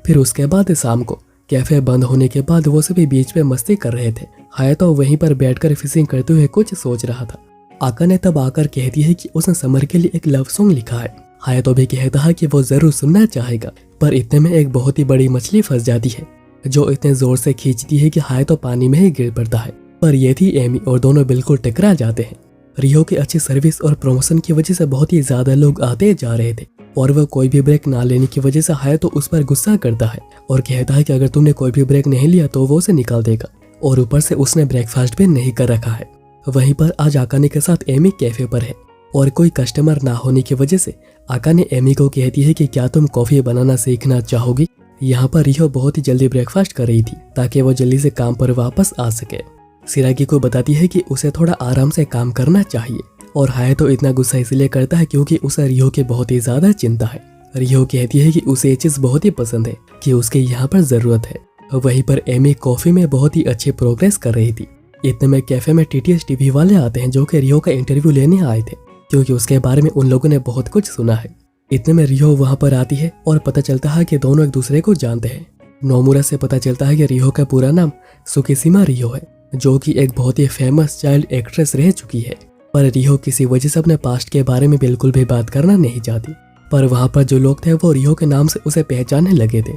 फिर उसके बाद शाम को कैफे बंद होने के बाद वो सभी बीच में मस्ती कर रहे थे। हायातो वहीं पर बैठकर फिशिंग करते हुए कुछ सोच रहा था। अकाने तब आकर कहती है कि उसने समर के लिए एक लव सॉन्ग लिखा है। हायातो भी कहता है कि वो जरूर सुनना चाहेगा, पर इतने में एक बहुत ही बड़ी मछली फंस जाती है, जो इतने जोर से खींचती है कि हायातो पानी में ही गिर पड़ता है। पर ये थी एमी और दोनों बिल्कुल टकरा जाते हैं। रियो की अच्छी सर्विस और प्रमोशन की वजह से बहुत ही ज्यादा लोग आते जा रहे थे और वह कोई भी ब्रेक ना लेने की वजह से हायातो उस पर गुस्सा करता है और कहता है कि अगर तुमने कोई भी ब्रेक नहीं लिया तो वो उसे निकाल देगा, और ऊपर से उसने ब्रेकफास्ट भी नहीं कर रखा है। वहीं पर आज अकाने के साथ एमी कैफे पर है और कोई कस्टमर ना होने की वजह से अकाने एमी को कहती है कि क्या तुम कॉफी बनाना सीखना चाहोगी। यहाँ पर रियो बहुत ही जल्दी ब्रेकफास्ट कर रही थी ताकि वो जल्दी से काम पर वापस आ सके। सिरागी को बताती है कि उसे थोड़ा आराम से काम करना चाहिए और हायातो इतना गुस्सा इसलिए करता है क्योंकि उसे रियो की बहुत ही ज्यादा चिंता है। रियो कहती है कि उसे ये चीज बहुत ही पसंद है कि उसके यहाँ पर जरूरत है। वहीं पर एमी कॉफी में बहुत ही अच्छी प्रोग्रेस कर रही थी। इतने में कैफे में टीटीएस टीवी वाले आते हैं, जो कि रियो का इंटरव्यू लेने आए थे, क्योंकि उसके बारे में उन लोगों ने बहुत कुछ सुना है। इतने में रियो वहां पर आती है और पता चलता है कि दोनों एक दूसरे को जानते हैं। नोमुरा से पता चलता है कि रियो का पूरा नाम सुकिशिमा रियो है, जो कि एक बहुत ही फेमस चाइल्ड एक्ट्रेस रह चुकी है। पर रियो किसी वजह से अपने पास्ट के बारे में बिल्कुल भी बात करना नहीं चाहती। पर वहां पर जो लोग थे वो रियो के नाम से उसे पहचानने लगे थे।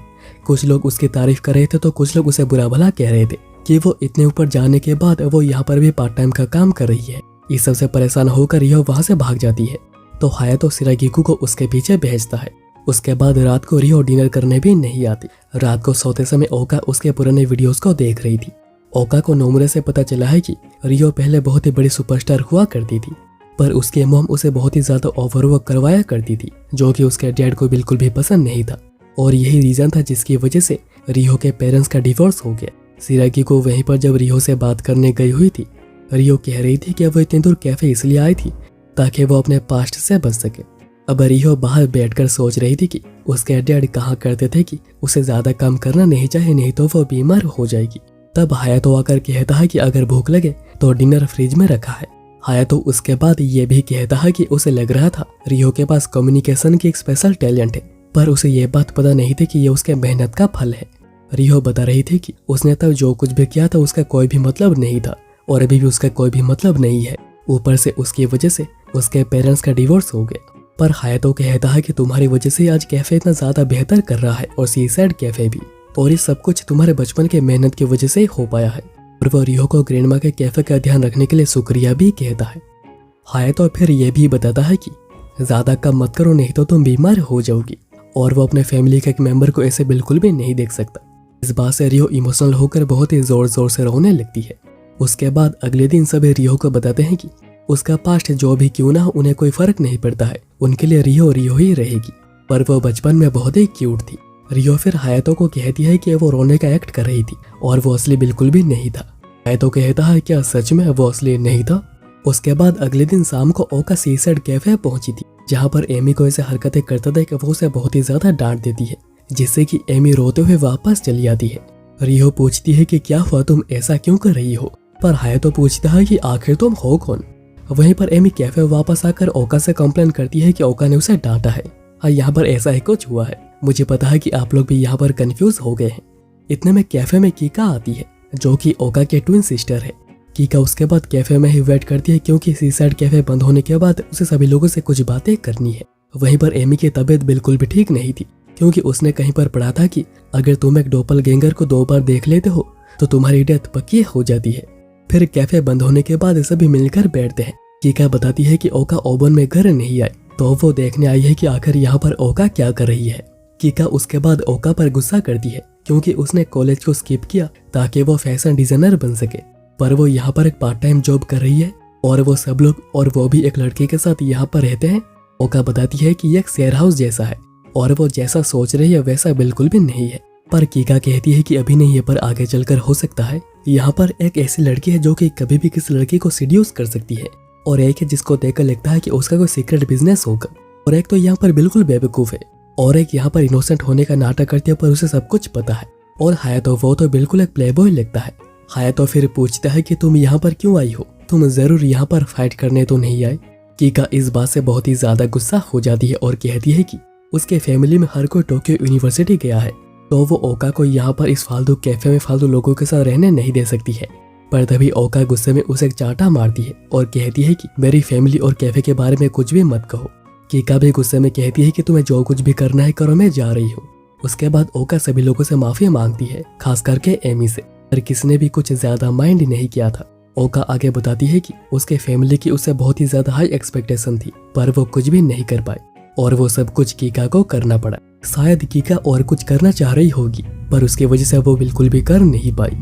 कुछ लोग उसकी तारीफ कर रहे थे तो कुछ लोग उसे बुरा भला कह रहे थे कि वो इतने ऊपर जाने के बाद वो यहाँ पर भी पार्ट टाइम का काम कर रही है। इस सबसे परेशान होकर रियो वहां से भाग जाती है, तो हायातो सिरागिकू को उसके पीछे भेजता है। उसके बाद रात को रियो डिनर करने भी नहीं आती। रात को सोते समय ओका उसके पुराने वीडियोस को देख रही थी। ओका को नोमुरा से पता चला है कि रियो पहले बहुत ही बड़ी सुपरस्टार हुआ करती थी, पर उसके मॉम उसे बहुत ही ज्यादा ओवरवर्क करवाया करती थी, जो कि उसके डैड को बिल्कुल भी पसंद नहीं था। और यही रीजन था जिसकी वजह से रियो के पेरेंट्स का डिवोर्स हो गया। सिरागी को वहीं पर जब रियो से बात करने गई हुई थी, रियो कह रही थी कि वो इतनी दूर कैफे इसलिए आई थी ताकि वो अपने पास्ट से बच सके। अब रियो बाहर बैठकर सोच रही थी कि उसके डैड कहा करते थे कि उसे ज्यादा काम करना नहीं चाहिए, नहीं तो वो बीमार हो जाएगी। तब हायातो आकर कहता है कि अगर भूख लगे तो डिनर फ्रिज में रखा है। हायातो उसके बाद ये भी कहता है कि उसे लग रहा था रियो के पास कम्युनिकेशन की एक स्पेशल टैलेंट है, पर उसे ये बात पता नहीं थी कि ये उसके मेहनत का फल है। रियो बता रही थी कि उसने तब जो कुछ भी किया था उसका कोई भी मतलब नहीं था और अभी भी उसका कोई भी मतलब नहीं है। ऊपर से उसकी वजह से उसके पेरेंट्स का डिवोर्स हो गया। पर हायातो कहता है कि तुम्हारी वजह से आज कैफे इतना ज्यादा बेहतर कर रहा है और सीसाइड कैफे भी, और ये सब कुछ तुम्हारे बचपन के मेहनत की वजह से हो पाया है। और वो रियो को ग्रैंडमा के कैफे का ध्यान रखने के लिए शुक्रिया भी कहता है। हायातो फिर ये भी बताता है कि ज्यादा कम मत करो, नहीं तो तुम बीमार हो जाओगी। और वो अपने फैमिली के एक मेंबर को ऐसे बिल्कुल भी नहीं देख सकता। इस बात से रियो इमोशनल होकर बहुत ही जोर जोर से रोने लगती है। उसके बाद अगले दिन सभी रियो को बताते हैं कि उसका पास्ट जो भी क्यों ना हो उन्हें कोई फर्क नहीं पड़ता है, उनके लिए रियो रियो ही रहेगी। पर वो बचपन में बहुत ही क्यूट थी। रियो फिर हायातो को कहती है कि वो रोने का एक्ट कर रही थी और वो असली बिल्कुल भी नहीं था। हायातो कहता है क्या सच में वो असली नहीं था। उसके बाद अगले दिन शाम को ओका सीसाइड कैफे पहुंची थी, जहाँ पर एमी को ऐसे हरकतें करता था कि वो उसे बहुत ही ज्यादा डांट देती है, जिससे कि एमी रोते हुए वापस चली जाती है। रियो पूछती है कि क्या हुआ, तुम ऐसा क्यों कर रही हो, पर हायातो पूछता है कि आखिर तुम हो कौन। वहीं पर एमी कैफे वापस आकर ओका से कंप्लेन करती है कि ओका ने उसे डांटा है। हाँ, यहाँ पर ऐसा ही कुछ हुआ है। मुझे पता है कि आप लोग भी यहाँ पर कंफ्यूज हो गए हैं। इतने में कैफे में कीका आती है, जो कि ओका के ट्विन सिस्टर है। कीका उसके बाद कैफे में ही वेट करती है, क्योंकि सीसाइड कैफे बंद होने के बाद उसे सभी लोगों से कुछ बातें करनी है। वहीं पर एमी की तबीयत बिल्कुल भी ठीक नहीं थी, क्योंकि उसने कहीं पर पढ़ा था कि अगर तुम एक डोपलगैंगर को 2 बार देख लेते हो तो तुम्हारी डेथ पक्की हो जाती है। फिर कैफे बंद होने के बाद सभी मिलकर बैठते हैं। कीका बताती है कि ओका ओवन में घर नहीं आई, तो वो देखने आई है कि आखिर यहाँ पर ओका क्या कर रही है। कीका उसके बाद ओका पर गुस्सा करती है, क्योंकि उसने कॉलेज को स्किप किया ताकि वो फैशन डिजाइनर बन सके, पर वो यहाँ पर एक पार्ट टाइम जॉब कर रही है और वो सब लोग और वो भी एक लड़के के साथ यहाँ पर रहते हैं। ओका बताती है कि ये एक शेयर हाउस जैसा है और वो जैसा सोच रही है वैसा बिल्कुल भी नहीं है। पर कीका कहती है कि अभी नहीं है, पर आगे चलकर हो सकता है। यहाँ पर एक ऐसी लड़की है जो कि कभी भी किसी लड़की को सीड्यूस कर सकती है, और एक है जिसको देखकर लगता है कि उसका कोई सीक्रेट बिजनेस होगा, और एक तो यहाँ पर बिल्कुल बेवकूफ है, और एक यहाँ पर इनोसेंट होने का नाटक करती है पर उसे सब कुछ पता है। और हायातो वो तो बिल्कुल एक प्लेबॉय लगता है। हायातो फिर पूछता है कि तुम यहाँ पर क्यों आई हो, तुम जरूर यहाँ पर फाइट करने तो नहीं आई। कीका इस बात से बहुत ही ज्यादा गुस्सा हो जाती है और कहती है कि उसके फैमिली में हर कोई टोक्यो यूनिवर्सिटी गया है, तो वो ओका को यहाँ पर इस फालतू कैफे में फालतू लोगों के साथ रहने नहीं दे सकती है। पर तभी ओका गुस्से में उसे एक चांटा मारती है और कहती है कि मेरी फैमिली और कैफे के बारे में कुछ भी मत कहो। कीका भी गुस्से में कहती है कि तुम्हें जो कुछ भी करना है करो, मैं जा रही हूँ। उसके बाद ओका सभी लोगों से माफी मांगती है, खास करके एमी से, पर किसने भी कुछ ज्यादा माइंड नहीं किया था। ओका आगे बताती है कि उसके फैमिली की उससे बहुत ही ज्यादा हाई एक्सपेक्टेशन थी, पर वो कुछ भी नहीं कर पाई और वो सब कुछ कीका को करना पड़ा। शायद कीका और कुछ करना चाह रही होगी, पर उसकी वजह से वो बिल्कुल भी कर नहीं पाई।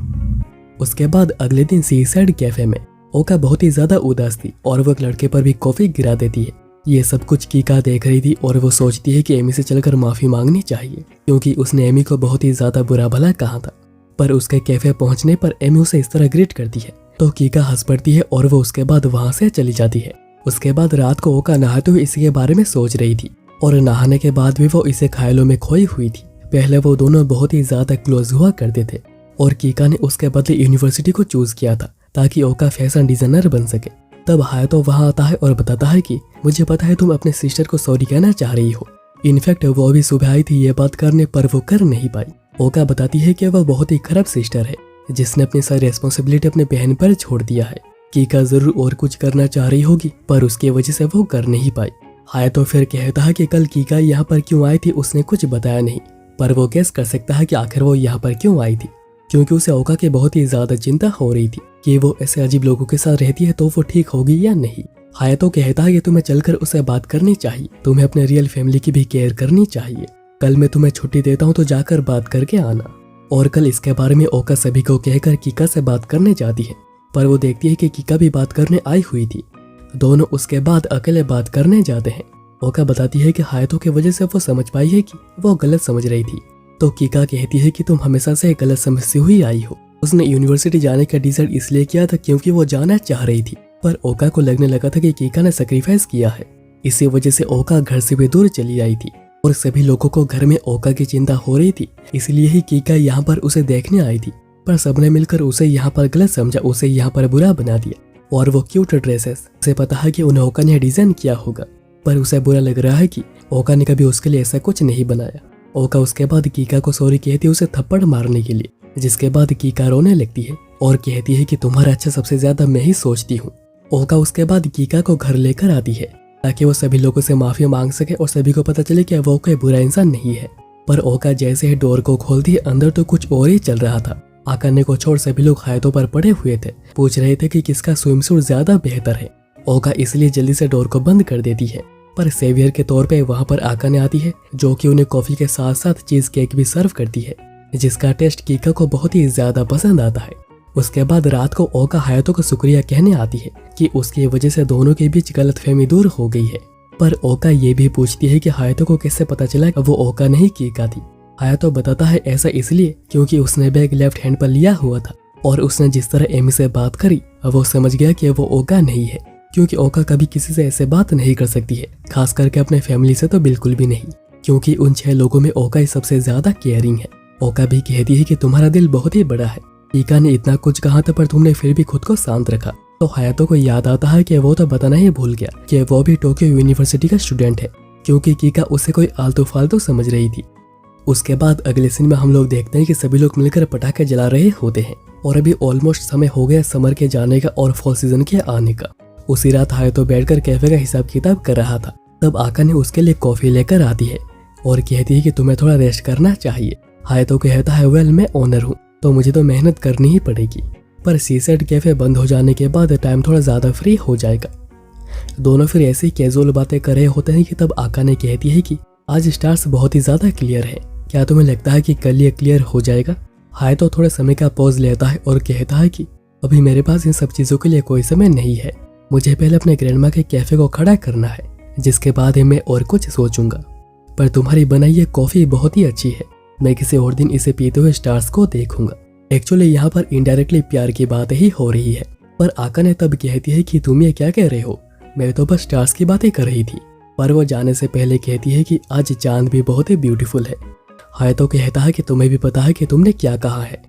उसके बाद अगले दिन सीसाइड कैफे में ओका बहुत ही ज्यादा उदास थी और वो एक लड़के पर भी कॉफी गिरा देती है। ये सब कुछ कीका देख रही थी और वो सोचती है कि एमी से चलकर माफी मांगनी चाहिए, क्योंकि उसने एमी को बहुत ही ज्यादा बुरा भला कहा था। पर उसके कैफे पहुंचने पर एमी उसे इस तरह ग्रीट करती है तो कीका हंस पड़ती है और वो उसके बाद वहां से चली जाती है। उसके बाद रात को ओका नहाते हुए इसी के बारे में सोच रही थी और नहाने के बाद भी वो इसे ख्यालों में खोई हुई थी। पहले वो दोनों बहुत ही ज्यादा क्लोज हुआ करते थे और कीका ने उसके बदले यूनिवर्सिटी को चूज किया था ताकि ओका फैशन डिजाइनर बन सके। तब हायातो वहां आता है और बताता है कि मुझे पता है तुम अपने सिस्टर को सॉरी कहना चाह रही हो। इनफैक्ट वो भी सुबह आई थी ये बात करने, पर वो कर नहीं पाई। ओका बताती है कि वह बहुत ही खराब सिस्टर है जिसने अपनी सारी रेस्पॉन्सिबिलिटी अपने बहन पर छोड़ दिया है। कीका जरूर और कुछ करना चाह रही होगी, पर उसकी वजह से वो कर नहीं पाई। हायातो फिर कहता है कि कल कीका यहाँ पर क्यों आई थी उसने कुछ बताया नहीं, पर वो गेस कर सकता है कि आखिर वो यहाँ पर क्यों आई थी, क्योंकि उसे ओका की बहुत ही ज्यादा चिंता हो रही थी कि वो ऐसे अजीब लोगों के साथ रहती है तो वो ठीक होगी या नहीं। हायातो कहता है कि तुम्हें चलकर उसे बात करनी चाहिए, तुम्हें अपने रियल फैमिली की भी केयर करनी चाहिए। कल मैं तुम्हें छुट्टी देता हूँ तो जाकर बात करके आना। और कल इसके बारे में ओका सभी को कहकर कीका से बात करने जाती है, पर वो देखती है कि कीका भी बात करने आई हुई थी। दोनों उसके बाद अकेले बात करने जाते हैं। ओका बताती है कि हायतो की वजह से वो समझ पाई है कि वो गलत समझ रही थी। तो कीका कहती है कि तुम हमेशा से गलत समझती हुई आई हो। उसने यूनिवर्सिटी जाने का डिसाइड इसलिए किया था क्योंकि वो जाना चाह रही थी, पर ओका को लगने लगा था कि कीका ने सैक्रिफाइस किया है। इसी वजह से ओका घर से भी दूर चली आई थी और सभी लोगों को घर में ओका की चिंता हो रही थी, इसलिए ही कीका यहाँ पर उसे देखने आई थी। पर सबने मिलकर उसे यहाँ पर गलत समझा, उसे यहाँ पर बुरा बना दिया। और वो क्यूट ड्रेसेस, उसे पता है कि उन्हें ओका ने डिजाइन किया होगा, पर उसे बुरा लग रहा है कि ओका ने कभी उसके लिए ऐसा कुछ नहीं बनाया। ओका उसके बाद कीका को सॉरी कहती है उसे थप्पड़ मारने के लिए, जिसके बाद कीका रोने लगती है और कहती है कि तुम्हारा अच्छा सबसे ज्यादा मैं ही सोचती हूँ। ओका उसके बाद कीका को घर लेकर आती है ताकि वो सभी लोगों से माफी मांग सके और सभी को पता चले कि वो कोई बुरा इंसान नहीं है। पर ओका जैसे ही डोर को खोलती है, अंदर तो कुछ और ही चल रहा था। आकाने को छोड़ सभी लोग हायतों पर पड़े हुए थे, पूछ रहे थे कि किसका स्विमसूट ज्यादा बेहतर है। ओका इसलिए जल्दी से डोर को बंद कर देती है, पर सेवियर के तौर पे वहाँ पर आकाने आती है, जो कि उन्हें कॉफी के साथ साथ चीज केक भी सर्व करती है, जिसका टेस्ट कीका को बहुत ही ज्यादा पसंद आता है। उसके बाद रात को ओका हायतो को शुक्रिया कहने आती है कि उसकी वजह से दोनों के बीच गलतफहमी दूर हो गई है। पर ओका ये भी पूछती है कि हायतो को कैसे पता चला कि वो ओका नहीं कीका थी। हायतो बताता है ऐसा इसलिए क्योंकि उसने बैग लेफ्ट हैंड पर लिया हुआ था और उसने जिस तरह एमी से बात करी वो समझ गया कि वो ओका नहीं है, क्योंकि ओका कभी किसी से ऐसे बात नहीं कर सकती है, खास करके अपने फैमिली से तो बिल्कुल भी नहीं, क्योंकि उन 6 लोगों में ओका ही सबसे ज्यादा केयरिंग है। ओका भी कहती है कि तुम्हारा दिल बहुत ही बड़ा है, कीका ने इतना कुछ कहा था पर तुमने फिर भी खुद को शांत रखा। तो हायतो को याद आता है कि वो तो बताना ही भूल गया कि वो भी टोक्यो यूनिवर्सिटी का स्टूडेंट है, क्योंकि कीका उसे कोई आलतू फालतू समझ रही थी। उसके बाद अगले सीन में हम लोग देखते हैं कि सभी लोग मिलकर पटाखे जला रहे होते हैं और अभी ऑलमोस्ट समय हो गया समर के जाने का और फॉल सीजन के आने का। उसी रात हायतो बैठकर कैफे का हिसाब किताब कर रहा था, तब आकाने उसके लिए कॉफी लेकर आती है और कहती है कि तुम्हें थोड़ा रेस्ट करना चाहिए। हायतो कहता है वेल मैं ओनर हूँ तो मुझे तो मेहनत करनी ही पड़ेगी। पर सीसेट कैफे बंद हो जाने के बाद टाइम थोड़ा ज्यादा फ्री हो जाएगा। दोनों फिर ऐसी कैजुअल बातें कर रहे होते हैं कि तब आकाने कहती है कि आज स्टार्स बहुत ही ज्यादा क्लियर है, क्या तुम्हें लगता है कि कल ये क्लियर हो जाएगा? हायतो थोड़े समय का पॉज लेता है और कहता है कि अभी मेरे पास इन सब चीजों के लिए कोई समय नहीं है, मुझे पहले अपने ग्रैंडमा के कैफे को खड़ा करना है, जिसके बाद ही मैं और कुछ सोचूंगा। पर तुम्हारी बनाई ये कॉफी बहुत ही अच्छी है, मैं किसी और दिन इसे पीते हुए स्टार्स को देखूंगा। एक्चुअली यहाँ पर इनडायरेक्टली प्यार की बात ही हो रही है, पर आकाने तब कहती है कि तुम ये क्या कह रहे हो, मैं तो बस स्टार्स की बातें कर रही थी। पर वो जाने से पहले कहती है कि आज चांद भी बहुत ही ब्यूटीफुल है। हायतो कहता है कि तुम्हें भी पता है कि तुमने क्या कहा है।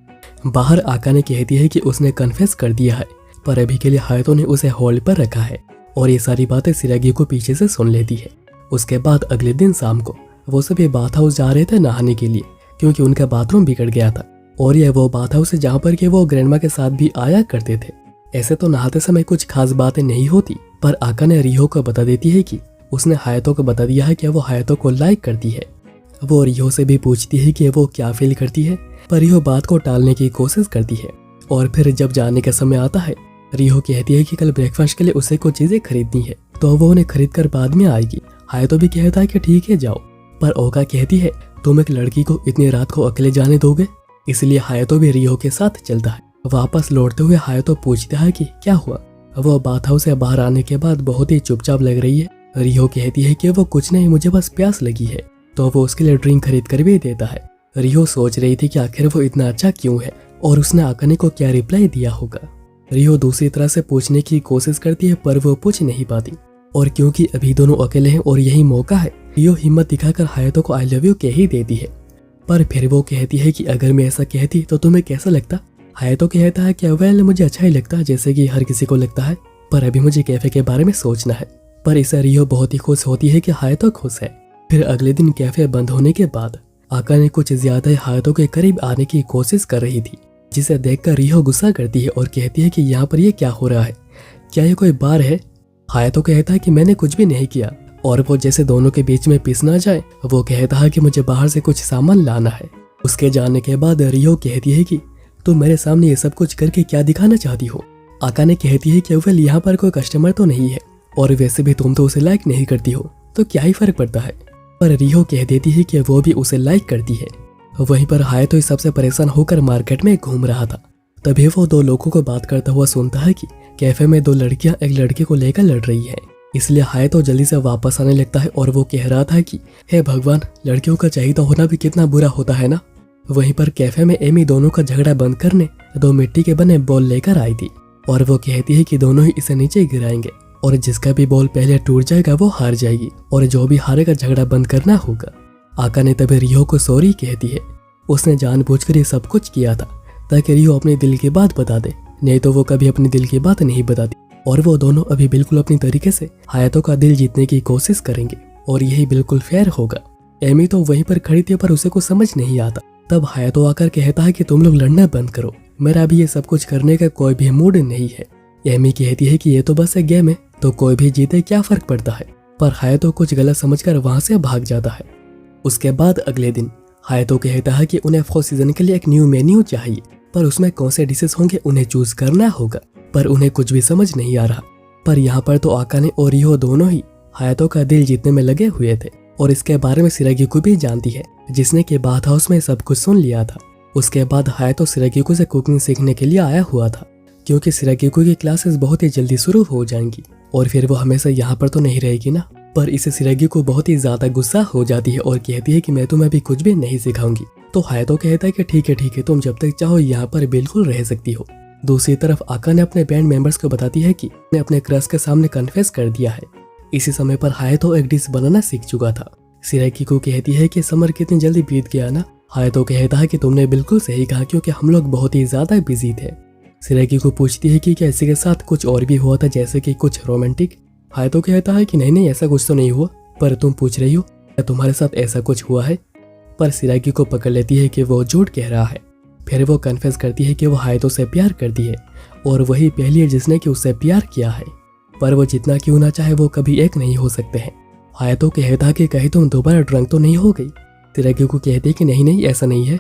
बाहर आकाने कहती है कि उसने कन्फेस कर दिया है, पर अभी के लिए हायतो ने उसे होल्ड पर रखा है और ये सारी बातें सिरागी को पीछे से सुन लेती है। उसके बाद अगले दिन शाम को वो सभी बाथ हाउस जा रहे थे नहाने के लिए, क्योंकि उनका बाथरूम बिगड़ गया था और यह वो बात हाउस है जहाँ पर के वो ग्रैंडमा के साथ भी आया करते थे। ऐसे तो नहाते समय कुछ खास बातें नहीं होती, पर आकाने रिहो को बता देती है कि उसने हायतो को बता दिया है कि वो हायतो को लाइक करती है। वो रिहो से भी पूछती है कि वो क्या फील करती है, पर रिहो बात को टालने की कोशिश करती है। और फिर जब जाने का समय आता है, रिहो कहती है कि कल ब्रेकफास्ट के लिए उसे कुछ चीजें खरीदनी है, तो वो उन्हें खरीद कर बाद में आएगी। हायतो भी कहता है कि ठीक है जाओ, पर ओका कहती है तुम एक लड़की को इतनी रात को अकेले जाने दोगे? इसलिए हायतो भी रिहो के साथ चलता है। वापस लौटते हुए हायतो पूछता है कि क्या हुआ। वो बाथ हाउस से बाहर आने के बाद बहुत ही चुपचाप लग रही है। रिहो कहती है कि वो कुछ नहीं, मुझे बस प्यास लगी है, तो वो उसके लिए ड्रिंक खरीद कर भी देता है। रिहो सोच रही थी कि आखिर वो इतना अच्छा क्यों है और उसने आकाने को क्या रिप्लाई दिया होगा। रिहो दूसरी तरह से पूछने की कोशिश करती है, पर वो पूछ नहीं पाती। और क्योंकि अभी दोनों अकेले हैं और यही मौका है, रिहो हिम्मत दिखाकर हायतो को आई लव यू कह ही देती है। पर फिर वो कहती है कि अगर मैं ऐसा कहती तो तुम्हें कैसा लगता? हायतो कहता है कि वेल मुझे अच्छा ही लगता, जैसे कि हर किसी को लगता है, पर अभी मुझे कैफे के बारे में सोचना है। पर इससे रिहो बहुत ही खुश होती है कि हायतो खुश है। फिर अगले दिन कैफे बंद होने के बाद आकाने कुछ ज्यादा हायतो के करीब आने की कोशिश कर रही थी, जिसे देखकर रिहो गुस्सा करती है और कहती है कि यहाँ पर ये क्या हो रहा है, क्या ये कोई बार है? हायतो कहता है कि मैंने कुछ भी नहीं किया, और वो जैसे दोनों के बीच में पिस ना जाए, वो कहता है कि मुझे बाहर से कुछ सामान लाना है। उसके जाने के बाद रिहो कहती है कि तुम मेरे सामने ये सब कुछ करके क्या दिखाना चाहती हो? आकाने कहती है कि वेल यहाँ पर कोई कस्टमर तो नहीं है, और वैसे भी तुम तो उसे लाइक नहीं करती हो, तो क्या ही फर्क पड़ता है। पर रिहो कह देती है कि वो भी उसे लाइक करती है। वहीं पर हायतो इस सबसे परेशान होकर मार्केट में घूम रहा था। तभी वो दो लोगों को बात करता हुआ सुनता है कि कैफे में दो लड़कियां एक लड़के को लेकर लड़ रही हैं। इसलिए हायतो जल्दी से वापस आने लगता है और वो कह रहा था कि हे भगवान, लड़कियों का चाहिए होना भी कितना बुरा होता है ना। वहीं पर कैफे में एमी दोनों का झगड़ा बंद करने दो मिट्टी के बने बॉल लेकर आई थी और वो कहती है कि दोनों ही इसे नीचे गिराएंगे और जिसका भी बॉल पहले टूट जाएगा वो हार जाएगी और जो भी हारेगा झगड़ा बंद करना होगा। आका ने तभी रियो को सॉरी कहती है। उसने जानबूझकर ये सब कुछ किया था ताकि रियो अपने दिल की बात बता दे, नहीं तो वो कभी अपनी दिल की बात नहीं बताती। और वो दोनों अभी बिल्कुल अपनी तरीके से हायतो का दिल जीतने की कोशिश करेंगे और यही बिल्कुल फेयर होगा। एमी तो वहीं पर खड़ी थी पर उसे कुछ समझ नहीं आता। तब हायतो आकर कहता है कि तुम लोग लड़ना बंद करो, मेरा अभी ये सब कुछ करने का कोई भी मूड नहीं है। एमी कहती है कि ये तो बस एक गेम है, तो कोई भी जीते क्या फर्क पड़ता है। पर हायतो कुछ गलत समझकर वहां से भाग जाता है। उसके बाद अगले दिन हायतो कहता है कि उन्हें 4th सीजन के लिए एक न्यू मेन्यू चाहिए, पर उसमें कौन से डिशेस होंगे उन्हें चूज करना होगा। पर उन्हें कुछ भी समझ नहीं आ रहा। पर यहाँ पर तो आका ने और रियो दोनों ही हायतो का दिल जीतने में लगे हुए थे और इसके बारे में सिरागिको भी जानती है, जिसने के बाथ हाउस में सब कुछ सुन लिया था। उसके बाद हायतो सिरागिको से कुकिंग सीखने के लिए आया हुआ था, क्योंकि सिरागिको की क्लासेस बहुत ही जल्दी शुरू हो जाएंगी और फिर वो हमेशा यहाँ पर तो नहीं रहेगी ना। पर इसे सिरागिको बहुत ही ज्यादा गुस्सा हो जाती है और कहती है कि मैं तुम्हें अभी कुछ भी नहीं सिखाऊंगी। तो हायतो कहता है कि ठीक है, तुम जब तक चाहो यहाँ पर बिल्कुल रह सकती हो। दूसरी तरफ आका ने अपने बैंड मेंबर्स को बताती है कि उन्हें अपने क्रश के सामने कन्फेस कर दिया है। इसी समय पर हायतो एक डिश बनाना सीख चुका था। सिरागिको कहती है कि समर कितनी जल्दी बीत गया ना। हायतो कहता है कि तुमने बिल्कुल सही कहा, क्योंकि हम लोग बहुत ही ज्यादा बिजी थे। सिरागिको पूछती है कि क्या इसी के साथ कुछ और भी हुआ था, जैसे कि कुछ रोमांटिक। हायतो कहता है कि नहीं, ऐसा कुछ तो नहीं हुआ, पर तुम पूछ रही हो क्या तुम्हारे साथ ऐसा कुछ हुआ है। पर सिरागिको पकड़ लेती है कि वो झूठ कह रहा है। फिर वो कन्फेस करती है कि वो हायतो से प्यार करती है और वही पहली है जिसने कि उससे प्यार किया है। पर वो जितना क्यों ना चाहे वो कभी एक नहीं हो सकते हैं। हायतो कहता कि कहीं तुम दोबारा ड्रंक तो नहीं हो गई। सिरागिको कहती कि नहीं, ऐसा नहीं है।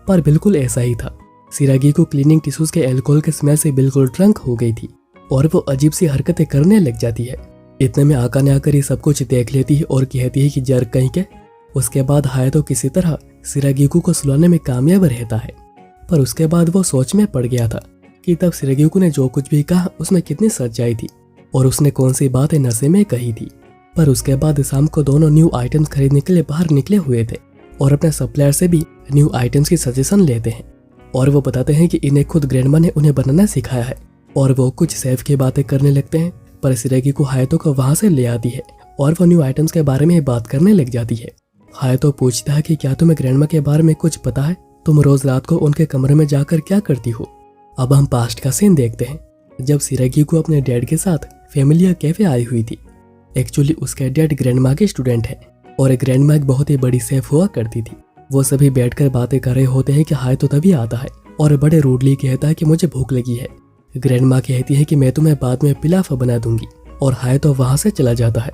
पर बिल्कुल ऐसा ही था। सिरागिको क्लीनिंग टिश्यूज के अल्कोहल के स्मेल से बिल्कुल ड्रंक हो गई थी और वो अजीब सी हरकतें करने लग जाती है। इतने में आका ने आकर ये सब कुछ देख लेती है और कहती है कि जर कहीं के। उसके बाद हायतो किसी तरह सिरागिको को सुलाने में कामयाब रहता है। पर उसके बाद वो सोच में पड़ गया था कि तब सिरागिको ने जो कुछ भी कहा उसमें कितनी सच्चाई थी और उसने कौन सी बातें नशे में कही थी। पर उसके बाद शाम को दोनों न्यू आइटम्स खरीदने के लिए बाहर निकले हुए थे और अपने सप्लायर से भी न्यू आइटम्स की सजेशन लेते हैं और वो बताते हैं कि इन्हें खुद ग्रैंडमा ने उन्हें बनाना सिखाया है और वो कुछ सेफ की बातें करने लगते हैं। पर सिरागिको हायतो को वहां से ले आती है और वो न्यू आइटम्स के बारे में बात करने लग जाती है। हायतो पूछता है कि क्या तुम्हें ग्रैंडमा के बारे में कुछ पता है, तुम रोज रात को उनके कमरे में जाकर क्या करती हो। अब हम पास्ट का सीन देखते हैं जब सिरागिको अपने डैड के साथ फैमिलिया कैफे आई हुई थी। एक्चुअली उसके डैड ग्रैंडमा के स्टूडेंट है और ग्रैंडमा एक बहुत ही बड़ी सेफ हुआ करती थी। वो सभी बैठकर बातें कर रहे होते हैं कि हायतो तभी आता है और बड़े रूडली कहता है कि मुझे भूख लगी है। ग्रैंडमा कहती है कि मैं तुम्हें बाद में पिलाफ बना दूंगी और हायतो वहां से चला जाता है।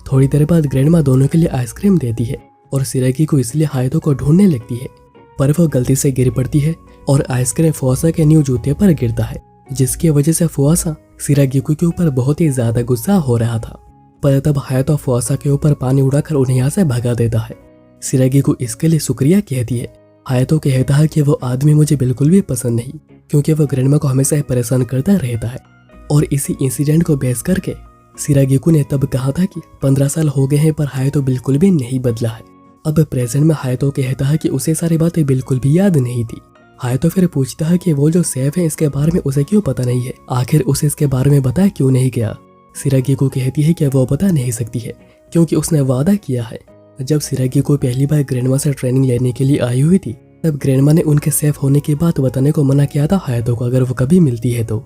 थोड़ी देर बाद ग्रैंडमा दोनों के लिए आइसक्रीम देती है और सिरागिको इसलिए हायतो को ढूंढने लगती है, पर वो गलती से गिर पड़ती है और आइसक्रीम फुआसा के न्यू जूते पर गिरता है, जिसकी वजह से फुआसा सिरागिको के ऊपर बहुत ही ज्यादा गुस्सा हो रहा था। पर तब हायतो फुआसा के ऊपर पानी उड़ाकर उन्हें यहाँ से भगा देता है। सिरागिको इसके लिए शुक्रिया कहती है। हायतो कहता है कि वो आदमी मुझे बिल्कुल भी पसंद नहीं, क्योंकि वो ग्रैंडमा को हमेशा परेशान करता रहता है। और इसी इंसिडेंट को बेस करके सिरागिको ने तब कहा था कि 15 साल हो गए हैं पर हायतो बिल्कुल भी नहीं बदला है। अब प्रेजेंट में हायतो कहता है कि उसे सारी बातें बिल्कुल भी याद नहीं थी। हायतो फिर पूछता है कि वो जो सेफ है इसके बारे में उसे क्यों पता नहीं है, आखिर उसे इसके बारे में बताया क्यों नहीं गया। सिरागिको कहती है कि वो बता नहीं सकती है क्योंकि उसने वादा किया है। जब सिरागिको पहली बार ग्रैंडमा से ट्रेनिंग लेने के लिए आई हुई थी तब ग्रैंडमा ने उनके सेफ होने की बात बताने को मना किया था हायतो को, अगर वो कभी मिलती है तो।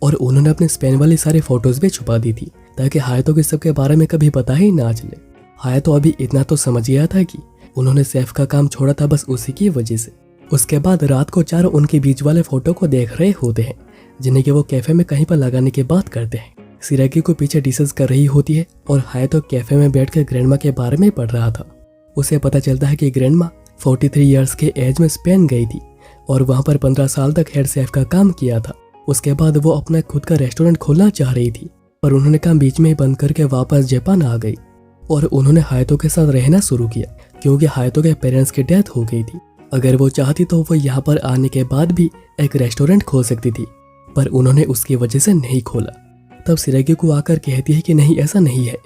और उन्होंने अपने स्पेन वाली सारी फोटोज भी छुपा दी थी ताकि हायतो के सबके बारे में कभी पता ही ना चले। हायतो अभी इतना तो समझ गया था कि उन्होंने सेफ का काम छोड़ा था बस उसी की वजह से। उसके बाद रात को चारों उनके बीच वाले फोटो को देख रहे होते हैं जिन्हें कि वो कैफे में कहीं पर लगाने की बात करते हैं। सिरागिको पीछे डिस्कस कर रही होती है और हायतो कैफे में बैठकर ग्रैंडमा के बारे में पढ़ रहा था। उसे पता चलता है कि ग्रैंडमा 43 इयर्स के एज में स्पेन गई थी और वहां पर 15 साल तक हेड शेफ का काम किया था। उसके बाद वो अपना खुद का रेस्टोरेंट खोलना चाह रही थी, पर उन्होंने काम बीच में ही बंद करके वापस जापान आ गई और उन्होंने हायतो के साथ रहना शुरू किया क्योंकि हायतो के पेरेंट्स की डेथ हो गई थी। अगर वो चाहती तो वो यहाँ पर आने के बाद भी एक रेस्टोरेंट खोल सकती थी, पर उन्होंने उसकी वजह से नहीं खोला। तब सिरागिको आकर कहती है कि नहीं, ऐसा नहीं है।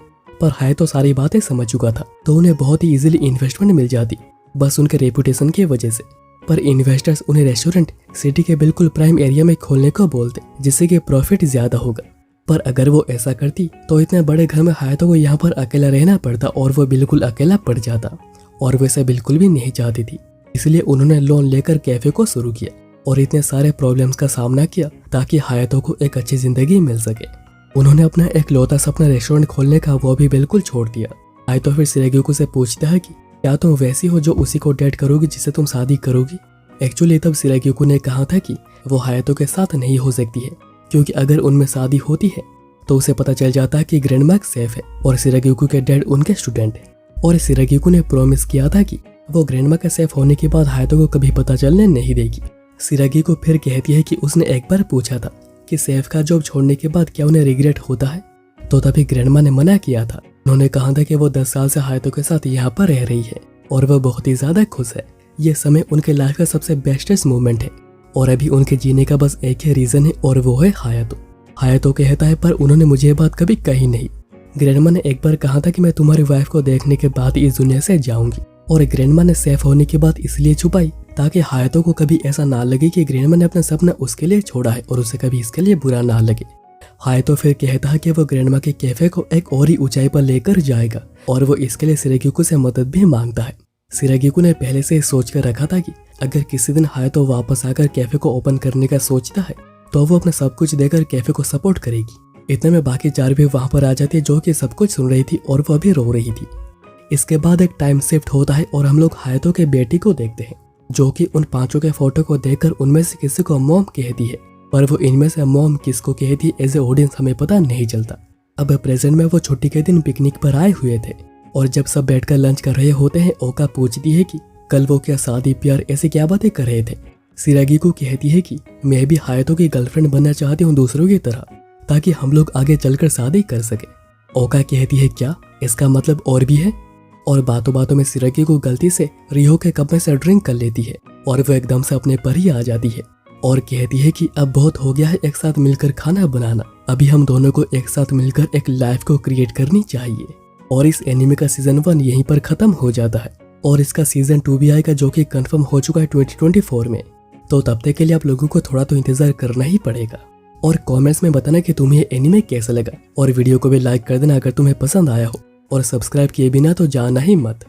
पर हाय तो सारी बातें समझ चुका था, तो उन्हें बहुत ही इजीली इन्वेस्टमेंट मिल जाती, बस उनके रेपुटेशन की वजह से। पर इन्वेस्टर्स उन्हें रेस्टोरेंट सिटी के बिल्कुल प्राइम एरिया में खोलने को बोलते, जिससे कि प्रॉफिट ज्यादा होगा। पर अगर वो ऐसा करती तो इतने बड़े घर में हायतो को यहाँ पर अकेला रहना पड़ता और वो बिल्कुल अकेला पड़ जाता, और वैसे बिल्कुल भी नहीं चाहती थी। इसलिए उन्होंने लोन लेकर कैफे को शुरू किया और इतने सारे प्रॉब्लम्स का सामना किया ताकि हायतो को एक अच्छी जिंदगी मिल सके। उन्होंने अपना एक लौता सपना रेस्टोरेंट खोलने का वो भी बिल्कुल छोड़ दिया। हायतो फिर सिरागिको से पूछता है कि क्या तुम वैसी हो जो उसी को डेट करोगी जिससे तुम शादी करोगी। एक्चुअली तब सिरागिको ने कहा था कि वो हायतो के साथ नहीं हो सकती है, क्योंकि अगर उनमें शादी होती है तो उसे पता चल जाता है कि ग्रैंडमा सेफ है और सिरागिको के डैड उनके स्टूडेंट है। और सिरागिको ने प्रॉमिस किया था कि वो ग्रैंडमा के सेफ होने के बाद हायतो को कभी पता चलने नहीं देगी। सिरागिको फिर कहती है कि उसने एक बार पूछा था कि सेफ का जॉब छोड़ने के बाद क्या उन्हें रिग्रेट होता है, तो तभी ग्रैंडमा ने मना किया था। उन्होंने कहा था कि वो 10 साल से हायतो के साथ यहाँ पर रह रही है और वह बहुत ही ज्यादा खुश है। ये समय उनके लाइफ का सबसे बेस्टेस्ट मोमेंट है और अभी उनके जीने का बस एक ही रीजन है और वो है हायतो। हायतो कहता है पर उन्होंने मुझे ये बात कभी कही नहीं। ग्रैंडमा ने एक बार कहा था कि मैं तुम्हारी वाइफ को देखने के बाद इस दुनिया से जाऊंगी, और ग्रैंडमा ने सेफ होने की बात इसलिए छुपाई ताकि हायतो को कभी ऐसा ना लगे कि ग्रैंडमा ने अपना सपना उसके लिए छोड़ा है और उसे कभी इसके लिए बुरा ना लगे। हायतो फिर कहता है कि वो ग्रैंडमा के कैफे को एक और ही ऊंचाई पर लेकर जाएगा और वो इसके लिए सिरागिको से मदद भी मांगता है। सिरागिको ने पहले से सोच कर रखा था कि अगर किसी दिन हायतो वापस आकर कैफे को ओपन करने का सोचता है तो वो अपना सब कुछ देकर कैफे को सपोर्ट करेगी। इतने में बाकी 4 भी वहां पर आ जाती है जो कि सब कुछ सुन रही थी और वो अभी रो रही थी। इसके बाद एक टाइम शिफ्ट होता है और हम लोग हायतो के बेटी को देखते हैं, जो कि उन 5 के फोटो को देखकर उनमें से किसी को मॉम कहती है, पर वो इनमें से मॉम किसको कहती है एज ए ऑडियंस हमें पता नहीं चलता। अब प्रेजेंट में वो छुट्टी के दिन पिकनिक पर आए हुए थे और जब सब बैठकर लंच कर रहे होते हैं, ओका पूछती है कि कल वो क्या शादी प्यार ऐसी क्या बातें कर रहे थे। सिरागिको कहती है कि मैं भी हायतो की गर्लफ्रेंड बनना चाहती हूँ दूसरों की तरह, ताकि हम लोग आगे चलकर शादी कर सके। ओका कहती है क्या इसका मतलब और भी है, और बातों बातों में सिरागिको गलती से रिहो के कप में से ड्रिंक कर लेती है और वो एकदम से अपने पर ही आ जाती है और कहती है कि अब बहुत हो गया है एक साथ मिलकर खाना बनाना, अभी हम दोनों को एक साथ मिलकर एक लाइफ को क्रिएट करनी चाहिए। और इस एनिमे का सीजन 1 यहीं पर खत्म हो जाता है और इसका सीजन 2 भी आएगा जो कि कंफर्म हो चुका है 2024 में। तो तब तक के लिए आप लोगों को थोड़ा तो इंतजार करना ही पड़ेगा। और कमेंट्स में बताना कि तुम्हें ये एनिमे कैसा लगा और वीडियो को भी लाइक कर देना अगर तुम्हें पसंद आया हो, और सब्सक्राइब किए बिना तो जाना ही मत।